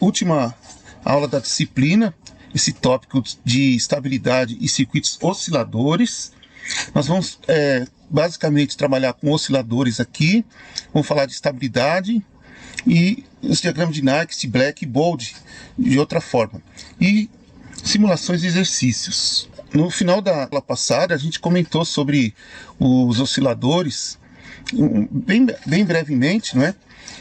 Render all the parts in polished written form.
Última aula da disciplina, esse tópico de estabilidade e circuitos osciladores. Nós vamos basicamente trabalhar com osciladores aqui, vamos falar de estabilidade e os diagramas de Nyquist, Black e Bold de outra forma. E simulações de exercícios. No final da aula passada, a gente comentou sobre os osciladores, bem brevemente, não é?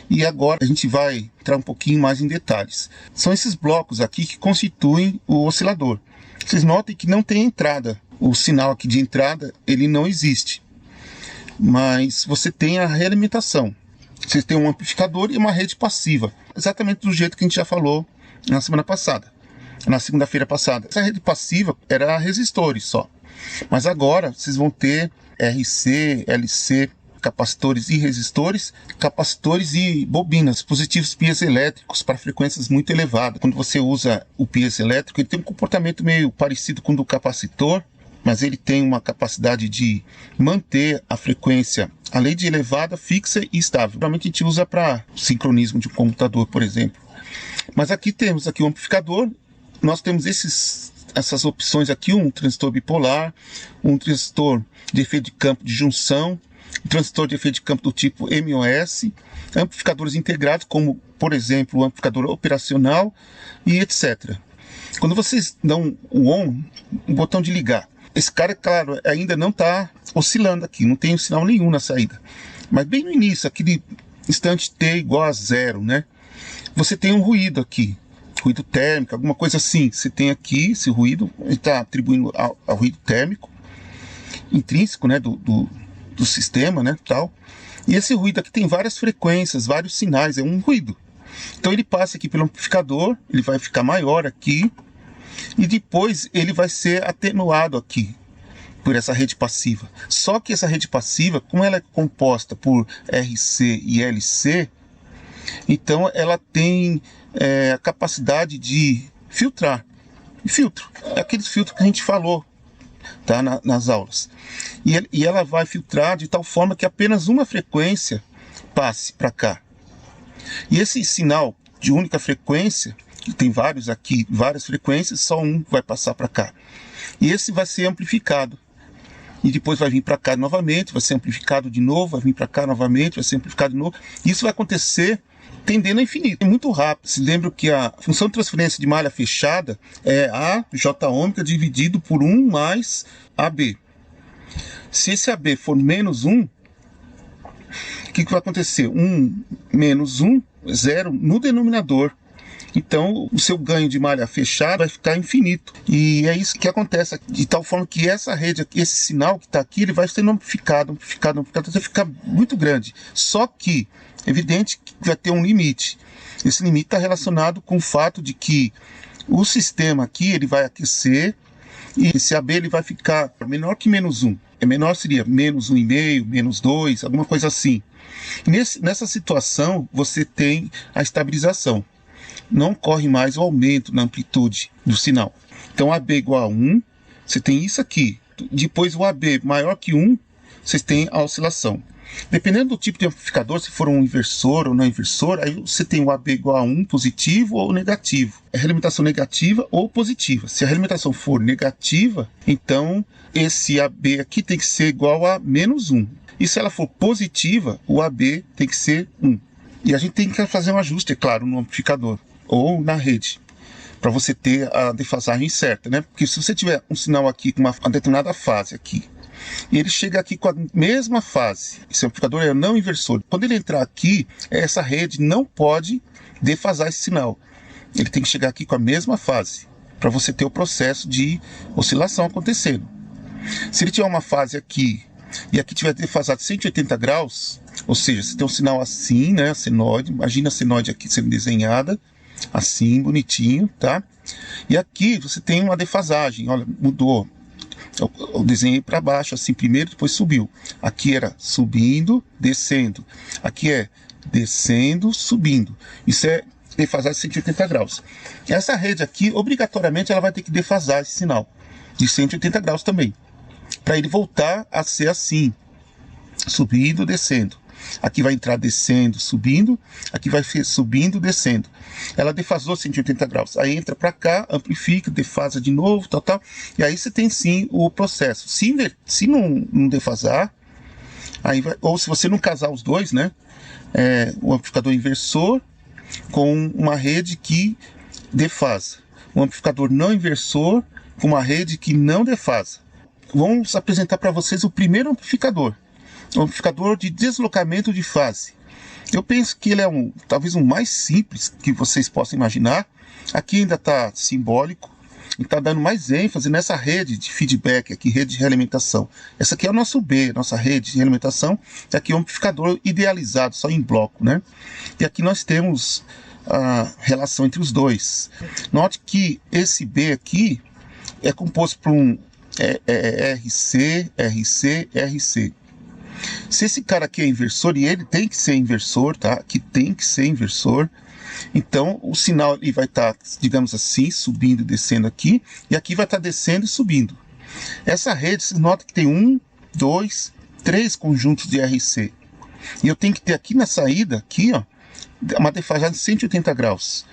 E agora a gente vai entrar um pouquinho mais em detalhes. São esses blocos aqui que constituem o oscilador. Vocês notem que não tem entrada. O sinal aqui de entrada, ele não existe. Mas você tem a realimentação. Você tem um amplificador e uma rede passiva. Exatamente do jeito que a gente já falou na semana passada. Na segunda-feira passada. Essa rede passiva era resistores só. Mas agora vocês vão ter RC, LC, capacitores e resistores, capacitores e bobinas, dispositivos piezoelétricos para frequências muito elevadas. Quando você usa o piezoelétrico, ele tem um comportamento meio parecido com o do capacitor, mas ele tem uma capacidade de manter a frequência, além de elevada, fixa e estável. Geralmente a gente usa para sincronismo de um computador, por exemplo. Mas aqui temos o amplificador, nós temos essas opções aqui, um transistor bipolar, um transistor de efeito de campo de junção, um transistor de efeito de campo do tipo MOS, amplificadores integrados, como, por exemplo, o amplificador operacional e etc. Quando vocês dão o ON, o botão de ligar, esse cara, claro, ainda não está oscilando aqui, não tem sinal nenhum na saída. Mas bem no início, aquele instante T igual a 0, né? Você tem um ruído aqui, ruído térmico, alguma coisa assim. Você tem aqui esse ruído, ele está atribuindo ao ruído térmico intrínseco, né, do sistema, né, tal. E esse ruído aqui tem várias frequências, vários sinais, é um ruído. Então ele passa aqui pelo amplificador, ele vai ficar maior aqui, e depois ele vai ser atenuado aqui, por essa rede passiva. Só que essa rede passiva, como ela é composta por RC e LC, então ela tem a capacidade de filtrar. Filtro, é aqueles filtros que a gente falou, tá, nas aulas. E ela vai filtrar de tal forma que apenas uma frequência passe para cá. E esse sinal de única frequência, que tem vários aqui, várias frequências, só um vai passar para cá. E esse vai ser amplificado. E depois vai vir para cá novamente, vai ser amplificado de novo, vai vir para cá novamente, vai ser amplificado de novo. Isso vai acontecer tendendo a infinito. É muito rápido. Se lembra que a função de transferência de malha fechada é A J ômega dividido por 1 mais AB. Se esse AB for menos 1, o que vai acontecer? 1 menos 1, 0 no denominador. Então, o seu ganho de malha fechada vai ficar infinito. E é isso que acontece, de tal forma que essa rede aqui, esse sinal que está aqui, ele vai sendo amplificado, até ficar muito grande. Só que, é evidente que vai ter um limite. Esse limite está relacionado com o fato de que o sistema aqui, ele vai aquecer, e esse AB ele vai ficar menor que menos 1. Menor seria menos 1,5, menos 2, alguma coisa assim. Nessa situação, você tem a estabilização. Não ocorre mais o aumento na amplitude do sinal. Então, AB igual a 1, você tem isso aqui. Depois, o AB maior que 1, vocês têm a oscilação. Dependendo do tipo de amplificador, se for um inversor ou não inversor, aí você tem o AB igual a 1 positivo ou negativo. É realimentação negativa ou positiva. Se a realimentação for negativa, então esse AB aqui tem que ser igual a menos 1. E se ela for positiva, o AB tem que ser 1. E a gente tem que fazer um ajuste, é claro, no amplificador ou na rede, para você ter a defasagem certa, né? Porque se você tiver um sinal aqui com uma determinada fase aqui, e ele chega aqui com a mesma fase, esse amplificador é não inversor. Quando ele entrar aqui, essa rede não pode defasar esse sinal. Ele tem que chegar aqui com a mesma fase, para você ter o processo de oscilação acontecendo. Se ele tiver uma fase aqui, e aqui tiver defasado 180 graus, ou seja, você tem um sinal assim, né, a senoide, imagina a senoide aqui sendo desenhada, assim, bonitinho, tá? E aqui você tem uma defasagem, olha, mudou. Eu desenhei para baixo, assim, primeiro, depois subiu. Aqui era subindo, descendo. Aqui é descendo, subindo. Isso é defasagem de 180 graus. Essa rede aqui, obrigatoriamente, ela vai ter que defasar esse sinal de 180 graus também, para ele voltar a ser assim, subindo, descendo. Aqui vai entrar descendo, subindo. Aqui vai subindo, descendo. Ela defasou 180 graus. Aí entra para cá, amplifica, defasa de novo, tal, tal. E aí você tem sim o processo. Se não defasar, aí vai, ou se você não casar os dois, né? O amplificador inversor com uma rede que defasa. O amplificador não inversor com uma rede que não defasa. Vamos apresentar para vocês o primeiro amplificador. O amplificador de deslocamento de fase. Eu penso que ele é talvez o mais simples que vocês possam imaginar. Aqui ainda está simbólico. E está dando mais ênfase nessa rede de feedback, aqui, rede de realimentação. Essa aqui é o nosso B, nossa rede de realimentação. E aqui é um amplificador idealizado, só em bloco, né? E aqui nós temos a relação entre os dois. Note que esse B aqui é composto por um RC, RC, RC. Se esse cara aqui é inversor, e ele tem que ser inversor, tá? Aqui tem que ser inversor. Então, o sinal ele vai estar, digamos assim, subindo e descendo aqui. E aqui vai estar descendo e subindo. Essa rede, vocês notam que tem 1, 2, 3 conjuntos de RC. E eu tenho que ter aqui na saída, aqui, ó, uma defasagem de 180 graus.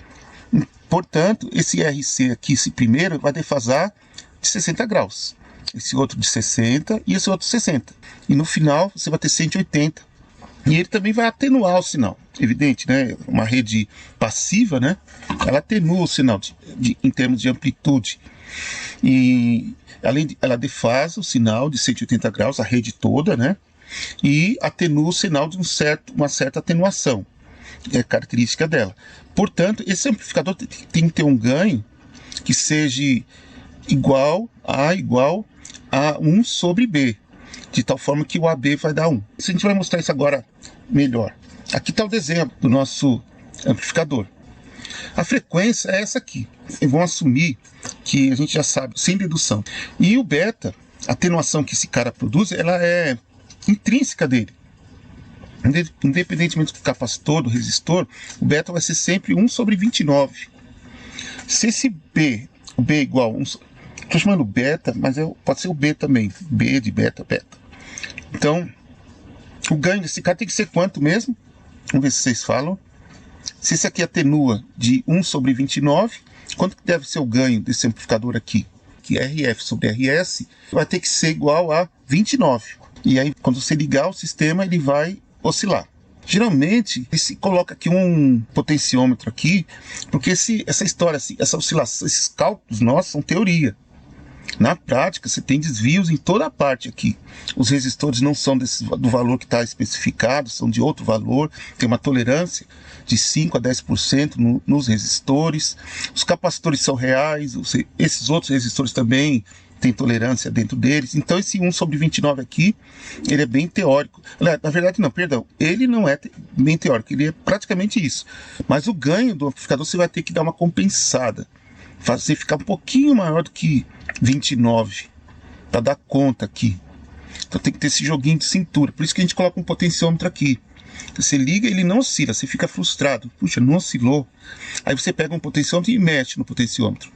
Portanto, esse RC aqui, esse primeiro, vai defasar de 60 graus. Esse outro de 60 e esse outro de 60. E no final, você vai ter 180. E ele também vai atenuar o sinal. Evidente, né? Uma rede passiva, né? Ela atenua o sinal em termos de amplitude. E ela defasa o sinal de 180 graus, a rede toda, né? E atenua o sinal de uma certa atenuação. É característica dela. Portanto, esse amplificador tem que ter um ganho que seja igual a 1 sobre B. De tal forma que o AB vai dar 1. A gente vai mostrar isso agora melhor. Aqui está o desenho do nosso amplificador. A frequência é essa aqui. Vamos assumir que a gente já sabe, sem dedução. E o beta, a atenuação que esse cara produz, ela é intrínseca dele. Independentemente do capacitor, do resistor, o beta vai ser sempre 1 sobre 29. Se esse B, o B é igual a 1... Estou chamando beta, mas pode ser o B também. B de beta, beta. Então, o ganho desse cara tem que ser quanto mesmo? Vamos ver se vocês falam. Se esse aqui atenua de 1 sobre 29, quanto que deve ser o ganho desse amplificador aqui? Que RF sobre RS vai ter que ser igual a 29. E aí, quando você ligar o sistema, ele vai oscilar. Geralmente, se coloca aqui um potenciômetro aqui, porque essa história, essa oscilação, esses cálculos nossos são teoria. Na prática, você tem desvios em toda a parte aqui. Os resistores não são do valor que está especificado, são de outro valor. Tem uma tolerância de 5 a 10% nos resistores. Os capacitores são reais, esses outros resistores também têm tolerância dentro deles. Então esse 1 sobre 29 aqui, ele é bem teórico. Na verdade não, perdão, ele não é bem teórico, ele é praticamente isso. Mas o ganho do amplificador você vai ter que dar uma compensada. Fazer ficar um pouquinho maior do que 29, para dar conta aqui. Então tem que ter esse joguinho de cintura. Por isso que a gente coloca um potenciômetro aqui. Você liga, ele não oscila, você fica frustrado. Puxa, não oscilou. Aí você pega um potenciômetro e mexe no potenciômetro.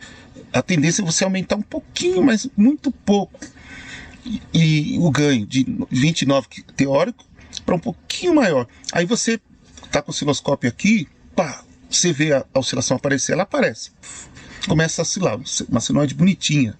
A tendência é você aumentar um pouquinho, mas muito pouco. E o ganho de 29 teórico para um pouquinho maior. Aí você tá com o osciloscópio aqui, pá, você vê a oscilação aparecer, ela aparece. Começa a oscilar, uma senoide bonitinha.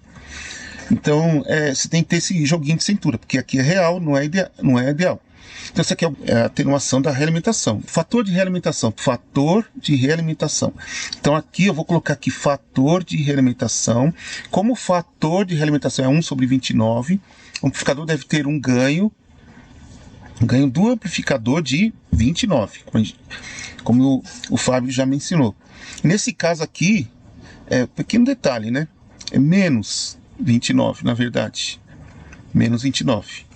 Então, você tem que ter esse joguinho de cintura, porque aqui é real, não é ideal. Então, isso aqui é a atenuação da realimentação. Fator de realimentação. Fator de realimentação. Então, aqui eu vou colocar aqui fator de realimentação. Como o fator de realimentação é 1 sobre 29, o amplificador deve ter um ganho do amplificador de 29, como o Fábio já me ensinou. Nesse caso aqui, pequeno detalhe, né? É menos 29, na verdade. Menos 29.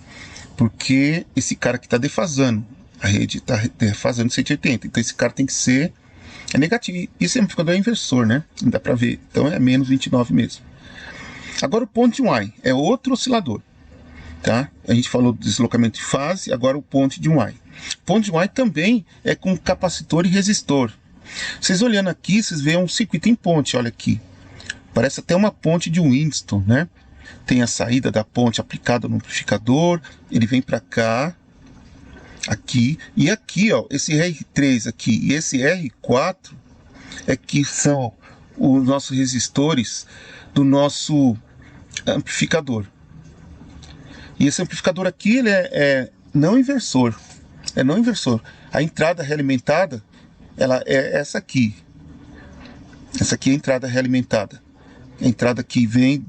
Porque esse cara aqui está defasando. A rede está defasando 180. Então esse cara tem que ser negativo. Isso é amplificador inversor, né? Não dá para ver. Então é menos 29 mesmo. Agora o point Y é outro oscilador. Tá? A gente falou do deslocamento de fase, agora o point de Y. Point Y também é com capacitor e resistor. Vocês olhando aqui, vocês veem um circuito em ponte, olha aqui. Parece até uma ponte de Winston, né? Tem a saída da ponte aplicada no amplificador, ele vem para cá, aqui, e aqui, ó, esse R3 aqui e esse R4 é que são os nossos resistores do nosso amplificador. E esse amplificador aqui, ele é não inversor. É não inversor. A entrada realimentada, ela é essa aqui. Essa aqui é a entrada realimentada. A entrada que vem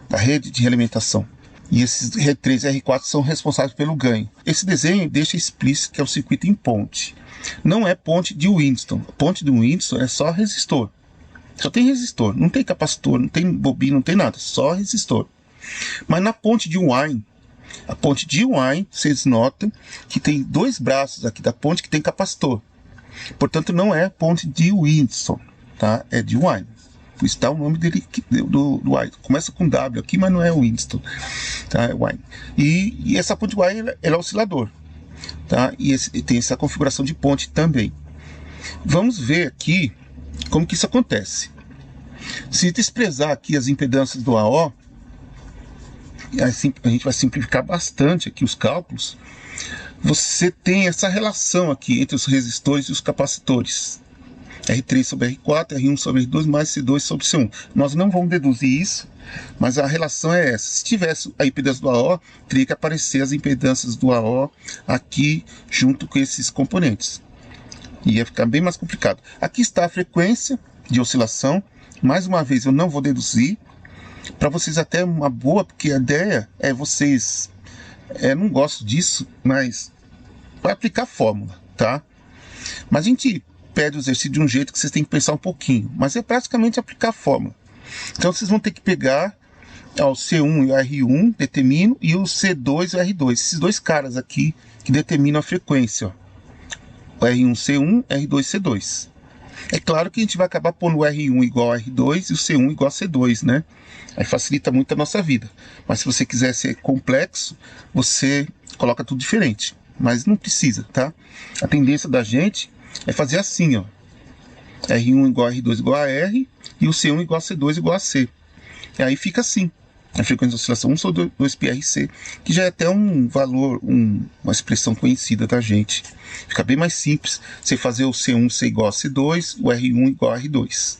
da rede de realimentação. E esses R3 e R4 são responsáveis pelo ganho. Esse desenho deixa explícito que é o circuito em ponte. Não é ponte de Winston. A ponte de Winston é só resistor. Só tem resistor. Não tem capacitor, não tem bobina, não tem nada. Só resistor. Mas na ponte de Wine, a ponte de Wine, vocês notam que tem dois braços aqui da ponte que tem capacitor. Portanto, não é ponte de Winston, tá? É de Wine. Por isso está o nome dele do Wine. Começa com W aqui, mas não é Winston, tá? É Wine. E essa ponte de Wine, ela é oscilador, tá? E tem essa configuração de ponte também. Vamos ver aqui como que isso acontece. Se desprezar aqui as impedâncias do AO, assim, a gente vai simplificar bastante aqui os cálculos. Você tem essa relação aqui entre os resistores e os capacitores. R3 sobre R4, R1 sobre R2 mais C2 sobre C1. Nós não vamos deduzir isso, mas a relação é essa. Se tivesse a impedância do AO, teria que aparecer as impedâncias do AO aqui junto com esses componentes. Ia ficar bem mais complicado. Aqui está a frequência de oscilação. Mais uma vez, eu não vou deduzir. Para vocês até uma boa, porque a ideia é vocês... não gosto disso, mas vai aplicar a fórmula, tá? Mas a gente pede o exercício de um jeito que vocês têm que pensar um pouquinho. Mas é praticamente aplicar a fórmula. Então vocês vão ter que pegar o C1 e o R1, determino, e o C2 e o R2. Esses dois caras aqui que determinam a frequência, ó. O R1, C1, R2, C2. É claro que a gente vai acabar pondo o R1 igual a R2 e o C1 igual a C2, né? Aí facilita muito a nossa vida. Mas se você quiser ser complexo, você coloca tudo diferente. Mas não precisa, tá? A tendência da gente é fazer assim, ó. R1 igual a R2 igual a R e o C1 igual a C2 igual a C. E aí fica assim. A frequência de oscilação 1 sobre 2πRC, que já é até um valor, uma expressão conhecida da gente. Fica bem mais simples você fazer o C1 ser igual a C2, o R1 igual a R2.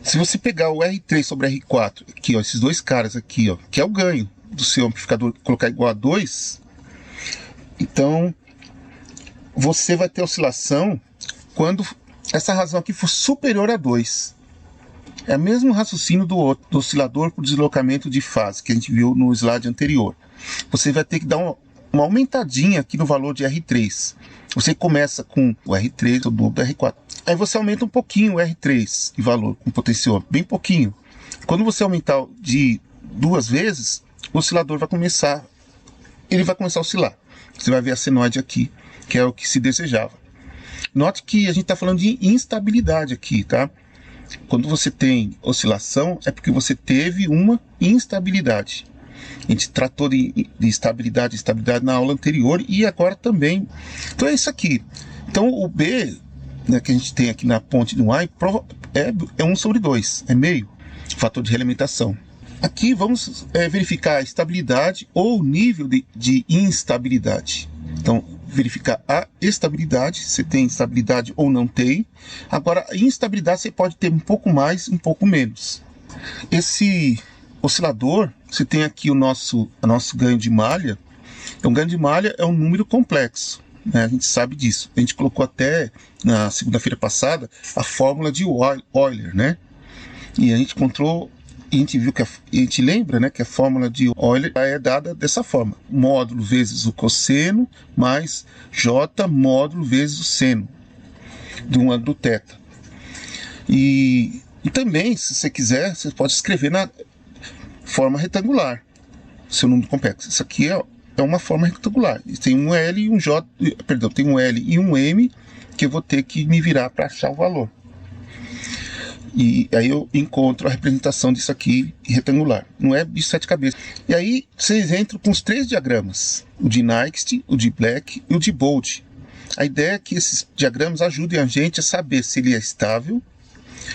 Se você pegar o R3 sobre R4, aqui, ó, esses dois caras aqui, ó, que é o ganho do seu amplificador, colocar igual a 2, então você vai ter oscilação quando essa razão aqui for superior a 2. É o mesmo raciocínio do oscilador por deslocamento de fase, que a gente viu no slide anterior. Você vai ter que dar uma aumentadinha aqui no valor de R3. Você começa com o R3, o dobro do R4. Aí você aumenta um pouquinho o R3 de valor, com potenciômetro, bem pouquinho. Quando você aumentar de 2 vezes, o oscilador vai começar a oscilar. Você vai ver a senoide aqui, que é o que se desejava. Note que a gente está falando de instabilidade aqui, tá? Quando você tem oscilação, é porque você teve uma instabilidade. A gente tratou de estabilidade e estabilidade na aula anterior e agora também. Então é isso aqui. Então o B, né, que a gente tem aqui na ponte do Y é 1 sobre 2, é meio, fator de realimentação. Aqui vamos verificar a estabilidade ou nível de instabilidade. Então, verificar a estabilidade, se tem estabilidade ou não tem. Agora, a instabilidade você pode ter um pouco mais, um pouco menos. Esse oscilador, você tem aqui o nosso ganho de malha. Então, ganho de malha é um número complexo, né? A gente sabe disso. A gente colocou até na segunda-feira passada a fórmula de Euler, né? E a gente encontrou, e a gente viu que a gente lembra, né, que a fórmula de Euler é dada dessa forma: módulo vezes o cosseno mais J módulo vezes o seno do ângulo θ. E também, se você quiser, você pode escrever na forma retangular, seu número complexo. Isso aqui é uma forma retangular. Tem um L e um J, perdão, tem um L e um M que eu vou ter que me virar para achar o valor. E aí eu encontro a representação disso aqui retangular. Não é bicho de 7 cabeças. E aí vocês entram com os 3 diagramas. O de Nyquist, o de Black e o de Bold. A ideia é que esses diagramas ajudem a gente a saber se ele é estável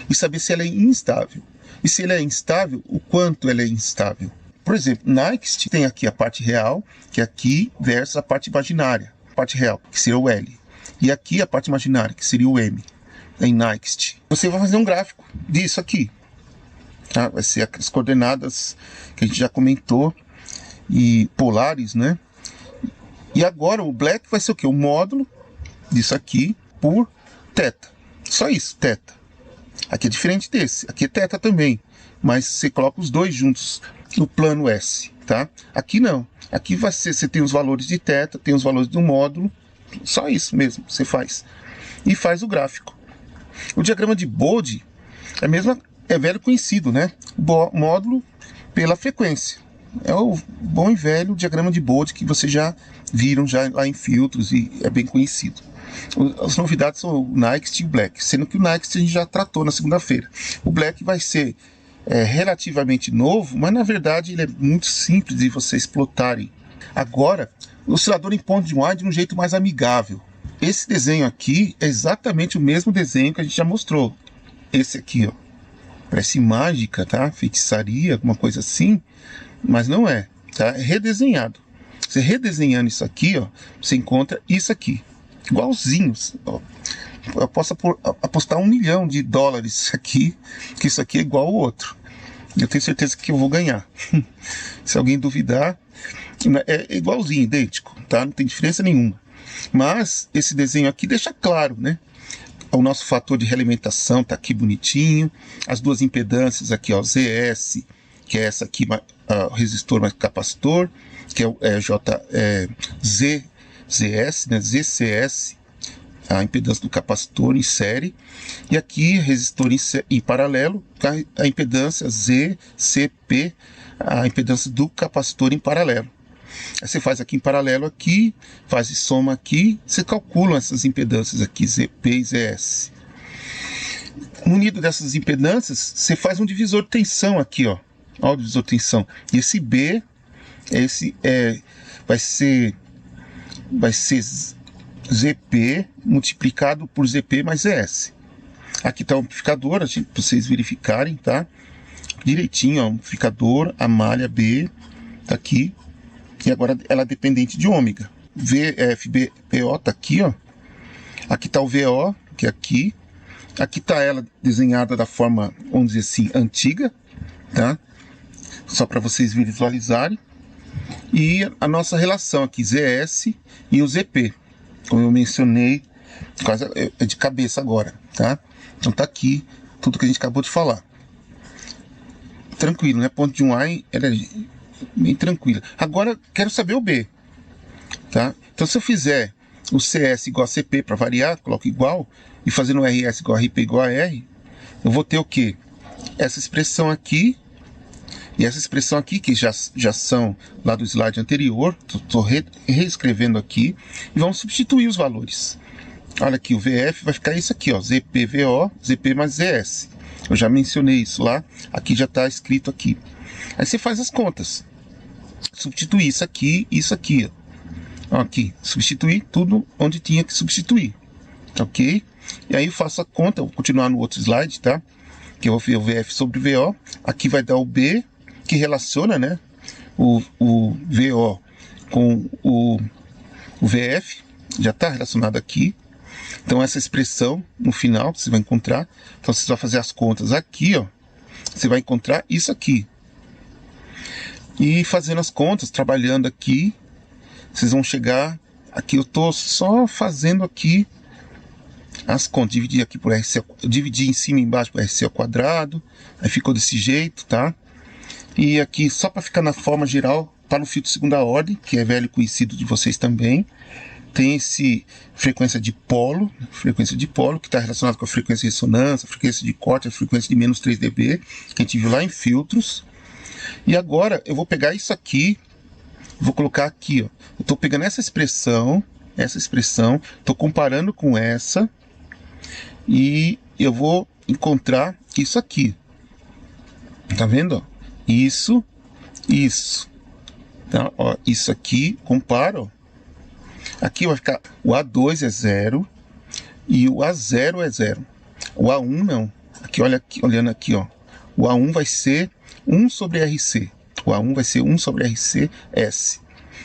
e saber se ele é instável. E se ele é instável, o quanto ele é instável. Por exemplo, Next tem aqui a parte real, que é aqui, versus a parte imaginária. A parte real, que seria o L. E aqui a parte imaginária, que seria o M. Em Next. Você vai fazer um gráfico disso aqui. Tá? Vai ser as coordenadas que a gente já comentou. E polares, né? E agora o Black vai ser o quê? O módulo disso aqui por θ. Só isso, θ. Aqui é diferente desse. Aqui é θ também. Mas você coloca os dois juntos no plano S, tá? Aqui não. Aqui vai ser, você tem os valores de θ, tem os valores do módulo. Só isso mesmo você faz. E faz o gráfico. O diagrama de Bode é velho conhecido, né? Módulo pela frequência. É o bom e velho diagrama de Bode que vocês já viram já lá em filtros e é bem conhecido. As novidades são o Next e o Black, sendo que o Next a gente já tratou na segunda-feira. O Black vai ser relativamente novo, mas na verdade ele é muito simples de vocês explotarem. Agora, o oscilador em ponto de wide de um jeito mais amigável. Esse desenho aqui é exatamente o mesmo desenho que a gente já mostrou. Esse aqui, ó, parece mágica, tá? Feitiçaria, alguma coisa assim, mas não é, tá? É redesenhado. Você redesenhando isso aqui, ó, você encontra isso aqui, igualzinho. Ó. Eu posso apostar $1 milhão aqui, que isso aqui é igual ao outro. Eu tenho certeza que eu vou ganhar. Se alguém duvidar, é igualzinho, idêntico, tá? Não tem diferença nenhuma. Mas esse desenho aqui deixa claro, né? O nosso fator de realimentação tá aqui bonitinho. As duas impedâncias aqui, ó, ZS, que é essa aqui, resistor mais capacitor, que é ZS, né? ZCS, a impedância do capacitor em série. E aqui, resistor em paralelo, a impedância ZCP, a impedância do capacitor em paralelo. Aí você faz aqui em paralelo aqui, faz e soma aqui, você calcula essas impedâncias aqui, ZP e ZS. Unido dessas impedâncias, você faz um divisor de tensão aqui, ó. Ó, o divisor de tensão. E esse B, vai ser ZP multiplicado por ZP mais ZS. Aqui está o amplificador, para vocês verificarem, tá? Direitinho, ó, amplificador, a malha B, tá aqui. E agora ela é dependente de ômega. VFBO tá aqui, ó. Aqui tá o VO, que é aqui. Aqui tá ela desenhada da forma, vamos dizer assim, antiga, tá? Só para vocês visualizarem. E a nossa relação aqui, ZS e o ZP. Como eu mencionei, é de cabeça agora, tá? Então tá aqui tudo que a gente acabou de falar. Tranquilo, né? Ponto de um I, ela é bem tranquila. Agora, quero saber o B, tá? Então, se eu fizer o CS igual a CP para variar, coloco igual, e fazendo o RS igual a RP igual a R, eu vou ter o quê? Essa expressão aqui, e essa expressão aqui, que já são lá do slide anterior, estou reescrevendo aqui, e vamos substituir os valores. Olha aqui, o VF vai ficar isso aqui, ó, ZPVO, ZP mais ZS. Eu já mencionei isso lá, aqui já está escrito aqui. Aí você faz as contas. Substituir isso aqui, ó. Aqui, substituir tudo onde tinha que substituir. Ok? E aí eu faço a conta, vou continuar no outro slide, tá? Que eu vou ver o VF sobre VO. Aqui vai dar o B, que relaciona, né? O VO com o VF. Já está relacionado aqui. Então essa expressão no final você vai encontrar. Então você vai fazer as contas aqui, ó. Você vai encontrar isso aqui. E fazendo as contas, trabalhando aqui, vocês vão chegar aqui. Eu estou só fazendo aqui as contas. Dividir aqui por RC, dividir em cima e embaixo por RC ao quadrado. Aí ficou desse jeito, tá? E aqui, só para ficar na forma geral, tá no filtro de segunda ordem, que é velho conhecido de vocês também. Tem esse frequência de polo, que está relacionado com a frequência de ressonância, a frequência de corte, a frequência de menos 3 dB, que a gente viu lá em filtros. E agora eu vou pegar isso aqui, vou colocar aqui, ó. Eu estou pegando essa expressão, estou comparando com essa, e eu vou encontrar isso aqui. Tá vendo? Ó? Isso. Tá? Ó, isso aqui, comparo, ó. Aqui vai ficar o A2 é 0 e o A0 é 0. O A1 não. Aqui, olha aqui, olhando aqui, ó. O A1 vai ser 1 sobre RC. O A1 vai ser 1 sobre RC S.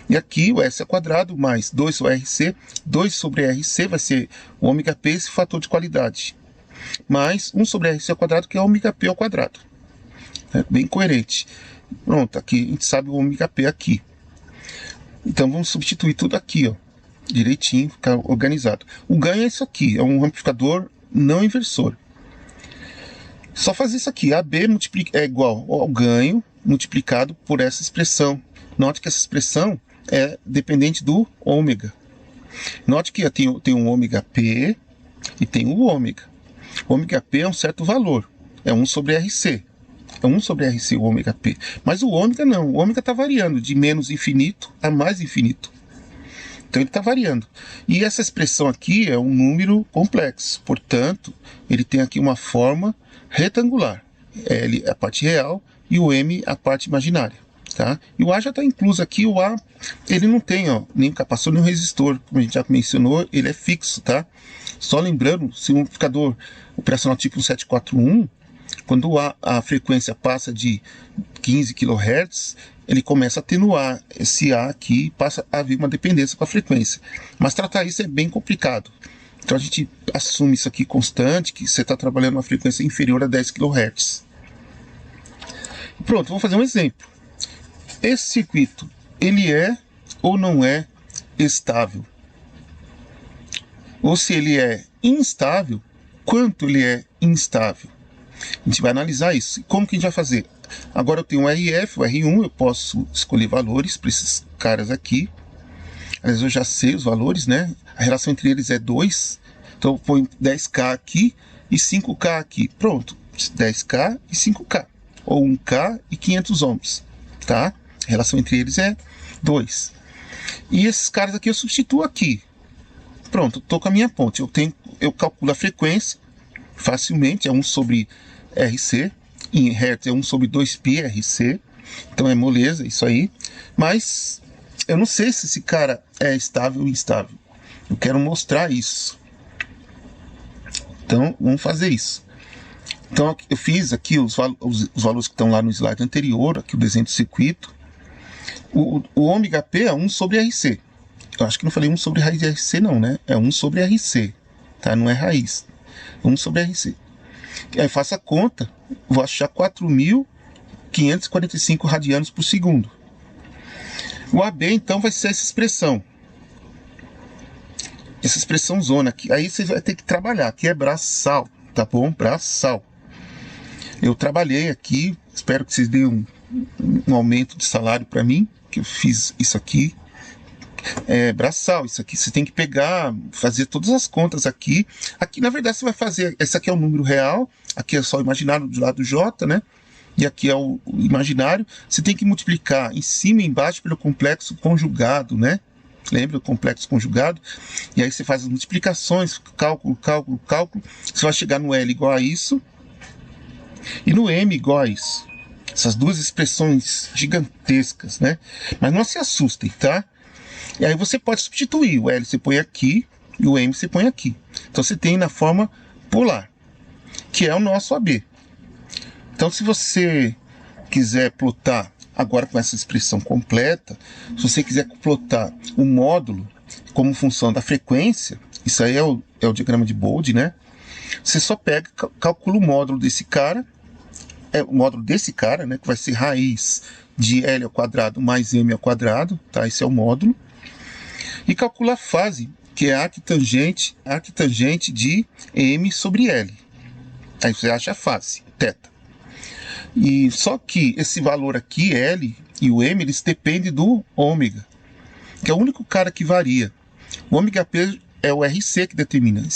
E aqui o S ao quadrado mais 2 sobre RC, 2 sobre RC vai ser o ômega P, esse fator de qualidade, mais 1 sobre RC ao quadrado, que é ômega P ao quadrado. É bem coerente. Pronto, aqui a gente sabe o ômega P aqui. Então vamos substituir tudo aqui, ó, direitinho, ficar organizado. O ganho é isso aqui, é um amplificador não inversor. Só fazer isso aqui, AB é igual ao ganho multiplicado por essa expressão. Note que essa expressão é dependente do ômega. Note que tem um ômega P e tem o ômega. O ômega P é um certo valor, é 1 sobre RC. É 1 sobre RC o ômega P. Mas o ômega não, o ômega está variando de menos infinito a mais infinito. Então ele está variando. E essa expressão aqui é um número complexo, portanto, ele tem aqui uma forma retangular. L é a parte real e o M a parte imaginária. Tá? E o A já está incluso aqui. O A ele não tem, ó, nem capacitor nem resistor, como a gente já mencionou, ele é fixo. Tá? Só lembrando, se um amplificador operacional tipo 741, quando a frequência passa de 15 kHz, ele começa a atenuar esse A aqui e passa a haver uma dependência com a frequência. Mas tratar isso é bem complicado. Então a gente assume isso aqui constante, que você está trabalhando uma frequência inferior a 10 kHz. Pronto, vou fazer um exemplo. Esse circuito, ele é ou não é estável? Ou se ele é instável, quanto ele é instável? A gente vai analisar isso. E como que a gente vai fazer? Agora eu tenho um RF, o R1, eu posso escolher valores para esses caras aqui. Aliás, eu já sei os valores, né? A relação entre eles é 2. Então eu ponho 10K aqui e 5K aqui. Pronto, 10K e 5K. Ou 1K e 500 ohms. Tá? A relação entre eles é 2. E esses caras aqui eu substituo aqui. Pronto, estou com a minha ponte. Eu calculo a frequência facilmente, é 1 sobre RC. Em Hertz é 1 sobre 2π RC. Então é moleza isso aí. Mas eu não sei se esse cara é estável ou instável. Eu quero mostrar isso. Então vamos fazer isso. Então eu fiz aqui os valores que estão lá no slide anterior, aqui o desenho do circuito. O ômega P é 1 sobre RC. Eu acho que não falei 1 sobre raiz de RC não, né? É 1 sobre RC, tá? Não é raiz. 1 sobre RC. Aí faço a conta, vou achar 4.545 radianos por segundo. O AB então vai ser essa expressão. Essa expressão zona aqui. Aí você vai ter que trabalhar, aqui é braçal, tá bom? Braçal. Eu trabalhei aqui, espero que vocês deem um aumento de salário para mim, que eu fiz isso aqui. É braçal, isso aqui você tem que pegar, fazer todas as contas aqui. Aqui na verdade você vai fazer, esse aqui é o número real, aqui é só o imaginário do lado J, né? E aqui é o imaginário. Você tem que multiplicar em cima e embaixo pelo complexo conjugado, né? Lembra o complexo conjugado? E aí você faz as multiplicações, cálculo, cálculo, cálculo. Você vai chegar no L igual a isso e no M igual a isso. Essas duas expressões gigantescas, né? Mas não se assustem, tá? E aí você pode substituir. O L você põe aqui e o M você põe aqui. Então você tem na forma polar, que é o nosso AB. Então se você quiser plotar agora com essa expressão completa, se você quiser plotar o módulo como função da frequência, isso aí é o diagrama de Bode, né? Você só pega, calcula o módulo desse cara, o módulo desse cara, né? Que vai ser raiz de L ao quadrado mais M ao quadrado, tá? Esse é o módulo. E calcula a fase, que é a arquitangente de M sobre L. Aí você acha a fase, θ. E só que esse valor aqui, L e o M, eles dependem do ômega, que é o único cara que varia. O ômega P é o RC que determina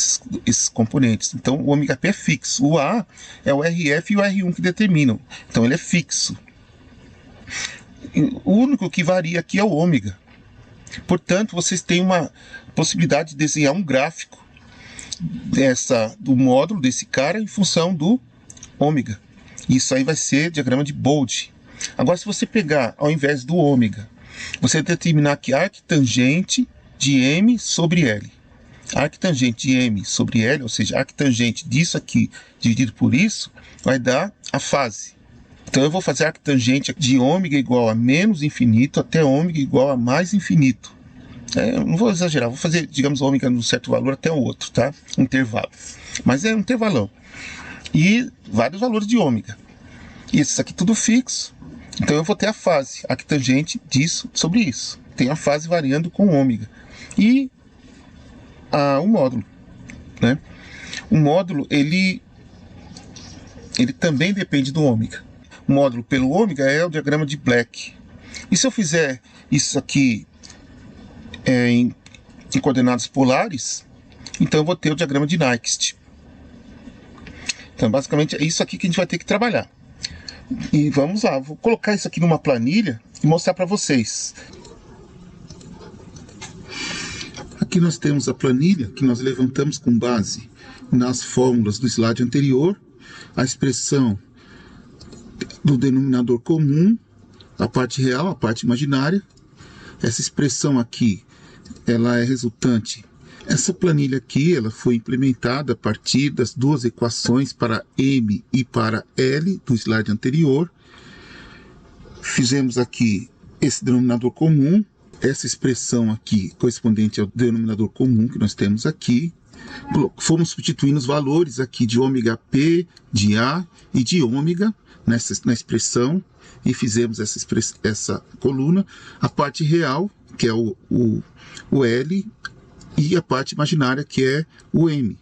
esses componentes. Então o ômega P é fixo. O A é o RF e o R1 que determinam. Então ele é fixo. O único que varia aqui é o ômega. Portanto, vocês têm uma possibilidade de desenhar um gráfico do módulo desse cara em função do ômega. Isso aí vai ser diagrama de Bode. Agora, se você pegar, ao invés do ômega, você determinar que a arquitangente de M sobre L. A arquitangente de M sobre L, ou seja, a arquitangente disso aqui dividido por isso, vai dar a fase. Então eu vou fazer a arctangente de ômega igual a menos infinito até ômega igual a mais infinito. Eu não vou exagerar, vou fazer, digamos, ômega num certo valor até o outro, tá? Intervalo. Mas é um intervalão. E vários valores de ômega. E isso aqui tudo fixo. Então eu vou ter a fase arctangente disso sobre isso. Tem a fase variando com ômega. E o módulo, né? O módulo, ele também depende do ômega. O módulo pelo ômega é o diagrama de Black. E se eu fizer isso aqui em coordenadas polares, então eu vou ter o diagrama de Nyquist. Então basicamente é isso aqui que a gente vai ter que trabalhar. E vamos lá, vou colocar isso aqui numa planilha e mostrar para vocês. Aqui nós temos a planilha que nós levantamos com base nas fórmulas do slide anterior, a expressão do denominador comum, a parte real, a parte imaginária. Essa expressão aqui, ela é resultante. Essa planilha aqui, ela foi implementada a partir das duas equações para M e para L do slide anterior. Fizemos aqui esse denominador comum, essa expressão aqui correspondente ao denominador comum que nós temos aqui. Fomos substituindo os valores aqui de ômega P, de A e de ômega na expressão e fizemos essa coluna. A parte real, que é o L, e a parte imaginária, que é o M.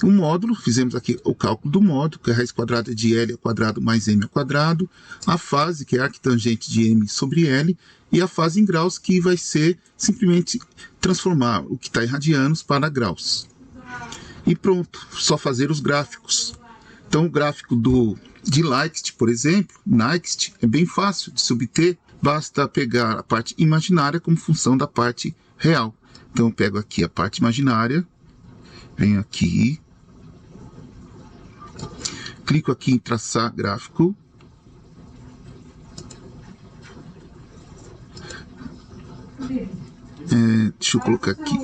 O módulo, fizemos aqui o cálculo do módulo, que é a raiz quadrada de L ao quadrado mais M ao quadrado. A fase, que é a arctangente de M sobre L. E a fase em graus, que vai ser simplesmente transformar o que está em radianos para graus. E pronto, só fazer os gráficos. Então o gráfico de Nyquist, por exemplo, Nyquist é bem fácil de se obter. Basta pegar a parte imaginária como função da parte real. Então eu pego aqui a parte imaginária, venho aqui, clico aqui em traçar gráfico, deixa eu colocar aqui,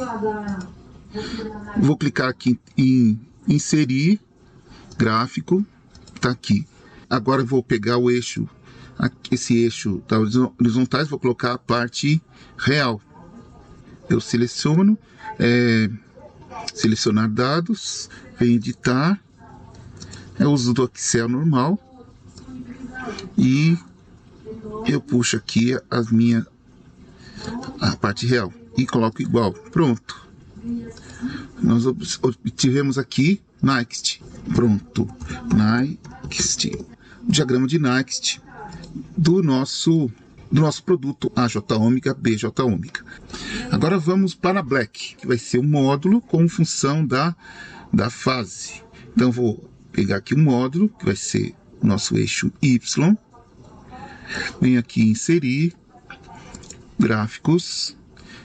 vou clicar aqui em inserir gráfico, está aqui. Agora eu vou pegar o eixo, esse eixo da horizontais, vou colocar a parte real. Eu seleciono, selecionar dados, venho editar, eu uso do Excel normal e eu puxo aqui a parte real e coloco igual. Pronto. Nós obtivemos aqui Nyquist. Pronto. Nyquist. O diagrama de Nyquist do nosso produto AJ ômega, BJ ômega. Agora vamos para Black, que vai ser o módulo com função da fase. Então vou pegar aqui o módulo, que vai ser o nosso eixo Y. Venho aqui inserir gráficos.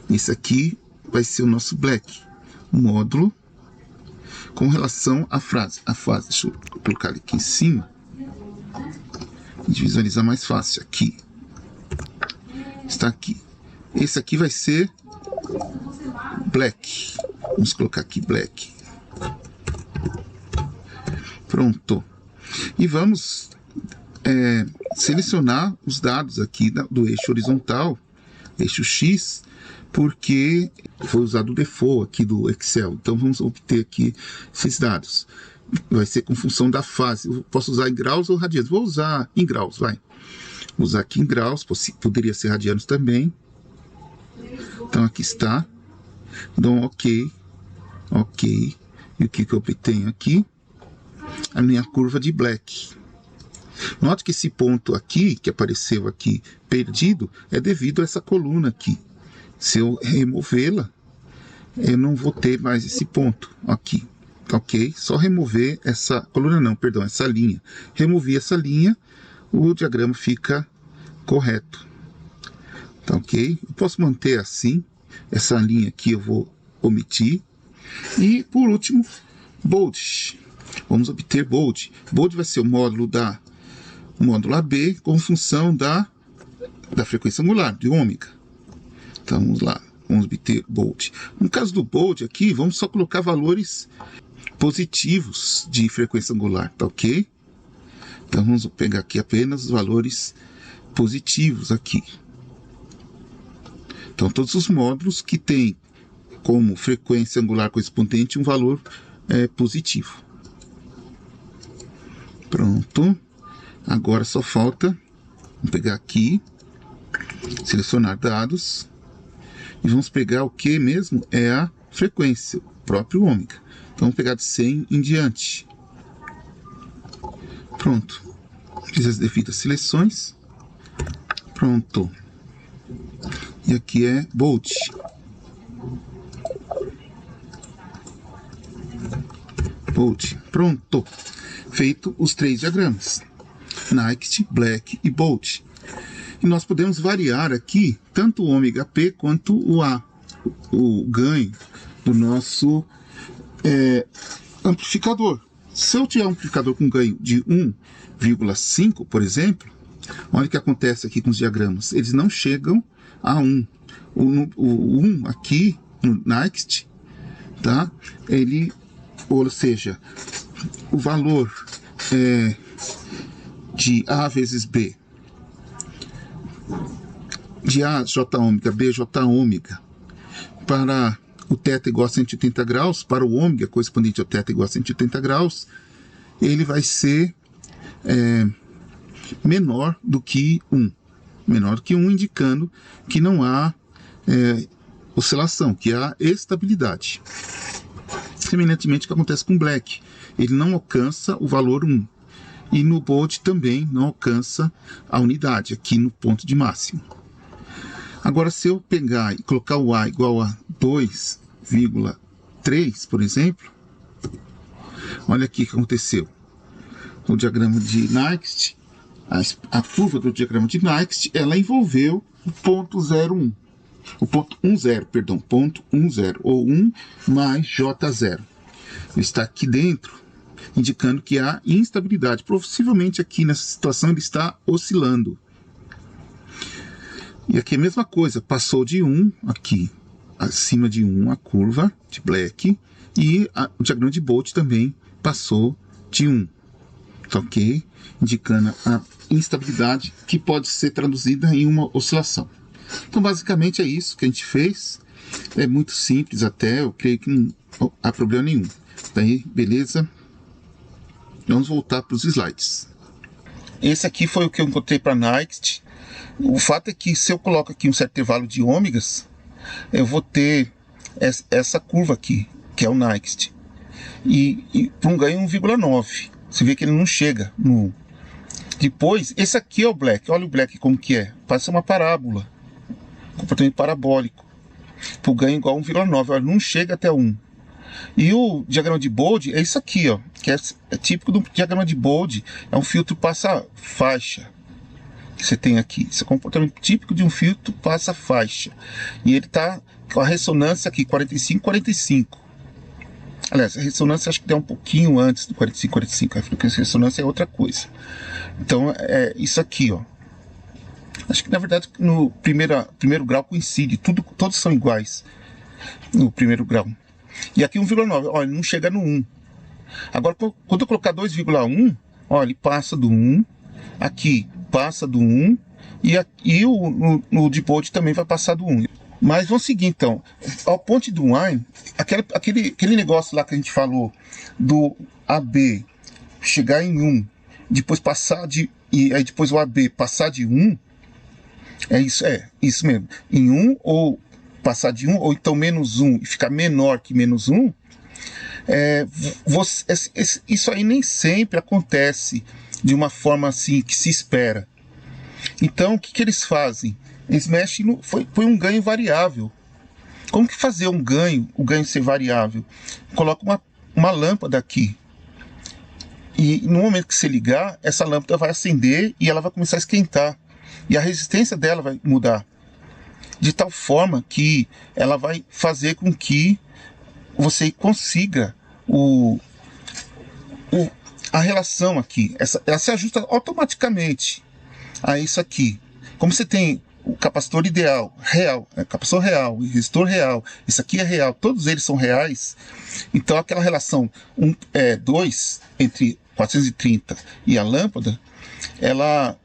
Esse aqui vai ser o nosso Black, o módulo com relação à fase. Deixa eu colocar aqui em cima, de visualizar mais fácil aqui. Está aqui. Esse aqui vai ser Black. Vamos colocar aqui Black. Pronto. E vamos selecionar os dados aqui do eixo horizontal, eixo X, porque foi usado o default aqui do Excel. Então vamos obter aqui esses dados. Vai ser com função da fase. Eu posso usar em graus ou radianos. Vou usar em graus, vai. Vou usar aqui em graus, poderia ser radianos também. Então aqui está. Dou um OK. OK. E o que eu obtenho aqui? A minha curva de Black. Note que esse ponto aqui, que apareceu aqui perdido, é devido a essa coluna aqui. Se eu removê-la, eu não vou ter mais esse ponto aqui. Ok? Só remover essa coluna, não, perdão, essa linha. Removi essa linha, o diagrama fica correto. Tá ok? Eu posso manter assim. Essa linha aqui eu vou omitir. E, por último, Bold. Vamos obter Bold. Bold vai ser o módulo AB com função da frequência angular, de ômega. Então, vamos lá. Vamos obter Bold. No caso do Bold aqui, vamos só colocar valores positivos de frequência angular, tá ok? Então vamos pegar aqui apenas os valores positivos aqui. Então todos os módulos que tem como frequência angular correspondente um valor positivo. Pronto. Agora só falta, vamos pegar aqui, selecionar dados, e vamos pegar o que mesmo? É a frequência, o próprio ômega. Então vamos pegar de 100 em diante. Pronto. Fiz as devidas seleções. Pronto. E aqui é Bolt. Bolt. Pronto. Feito os 3 diagramas. Nyquist, Black e Bolt. E nós podemos variar aqui tanto o ômega P quanto o A, o ganho do nosso amplificador. Se eu tiver um amplificador com ganho de 1,5, por exemplo, olha o que acontece aqui com os diagramas. Eles não chegam a 1. O 1 aqui no Nyquist, tá? Ou seja, o valor de A vezes B, de A J ômega, B J ômega, para o θ igual a 180 graus, para o ômega correspondente ao θ igual a 180 graus, ele vai ser menor do que 1. Menor do que 1, indicando que não há oscilação, que há estabilidade. Semelhantemente o que acontece com Black. Ele não alcança o valor 1. E no Bolt também não alcança a unidade, aqui no ponto de máximo. Agora, se eu pegar e colocar o A igual a 2,3, por exemplo, olha aqui o que aconteceu. No diagrama de Nyquist, a curva do diagrama de Nyquist, ela envolveu o ponto 0,1. O ponto 10, perdão, ponto 10, ou 1 mais J0. Ele está aqui dentro, indicando que há instabilidade. Possivelmente aqui nessa situação ele está oscilando. E aqui a mesma coisa, passou de 1 aqui, acima de 1 a curva de Black, e o diagrama de Bolt também passou de 1. Tá, ok? Indicando a instabilidade que pode ser traduzida em uma oscilação. Então basicamente é isso que a gente fez. É muito simples até, eu creio que não há problema nenhum. Daí, beleza? Vamos voltar para os slides. Esse aqui foi o que eu encontrei para Nyquist. O fato é que se eu coloco aqui um certo intervalo de ômegas, eu vou ter essa curva aqui, que é o Nyquist. E para um ganho 1,9. Você vê que ele não chega no 1. Depois, esse aqui é o Black. Olha o Black como que é. Parece uma parábola. Comportamento parabólico. Para o ganho igual a 1,9. Olha, não chega até 1. E o diagrama de Bode é isso aqui, ó, que é típico do diagrama de Bode. É um filtro passa-faixa que você tem aqui. Esse é o comportamento típico de um filtro passa-faixa. E ele está com a ressonância aqui, 45-45. Aliás, a ressonância acho que deu um pouquinho antes do 45-45. A frequência de ressonância é outra coisa. Então, é isso aqui, ó. Acho que, na verdade, no primeiro grau coincide. Todos são iguais no primeiro grau. E aqui 1,9. Olha, não chega no 1. Agora, quando eu colocar 2,1, olha, ele passa do 1. Aqui passa do 1. E no de Bode também vai passar do 1. Mas vamos seguir, então. Ao ponto do Wien, aquele negócio lá que a gente falou, do AB chegar em 1, depois passar e aí depois o AB passar de 1, é isso mesmo. Em 1, ou passar de 1, ou então menos 1 e ficar menor que menos 1, isso aí nem sempre acontece de uma forma assim que se espera. Então, o que eles fazem? Eles mexem põe um ganho variável. Como que fazer o ganho ser variável? Coloca uma lâmpada aqui. E no momento que você ligar, essa lâmpada vai acender e ela vai começar a esquentar. E a resistência dela vai mudar. De tal forma que ela vai fazer com que você consiga a relação aqui. Ela se ajusta automaticamente a isso aqui. Como você tem o capacitor ideal, real, capacitor real e resistor real, isso aqui é real, todos eles são reais, então aquela relação 2 entre 430 e a lâmpada, ela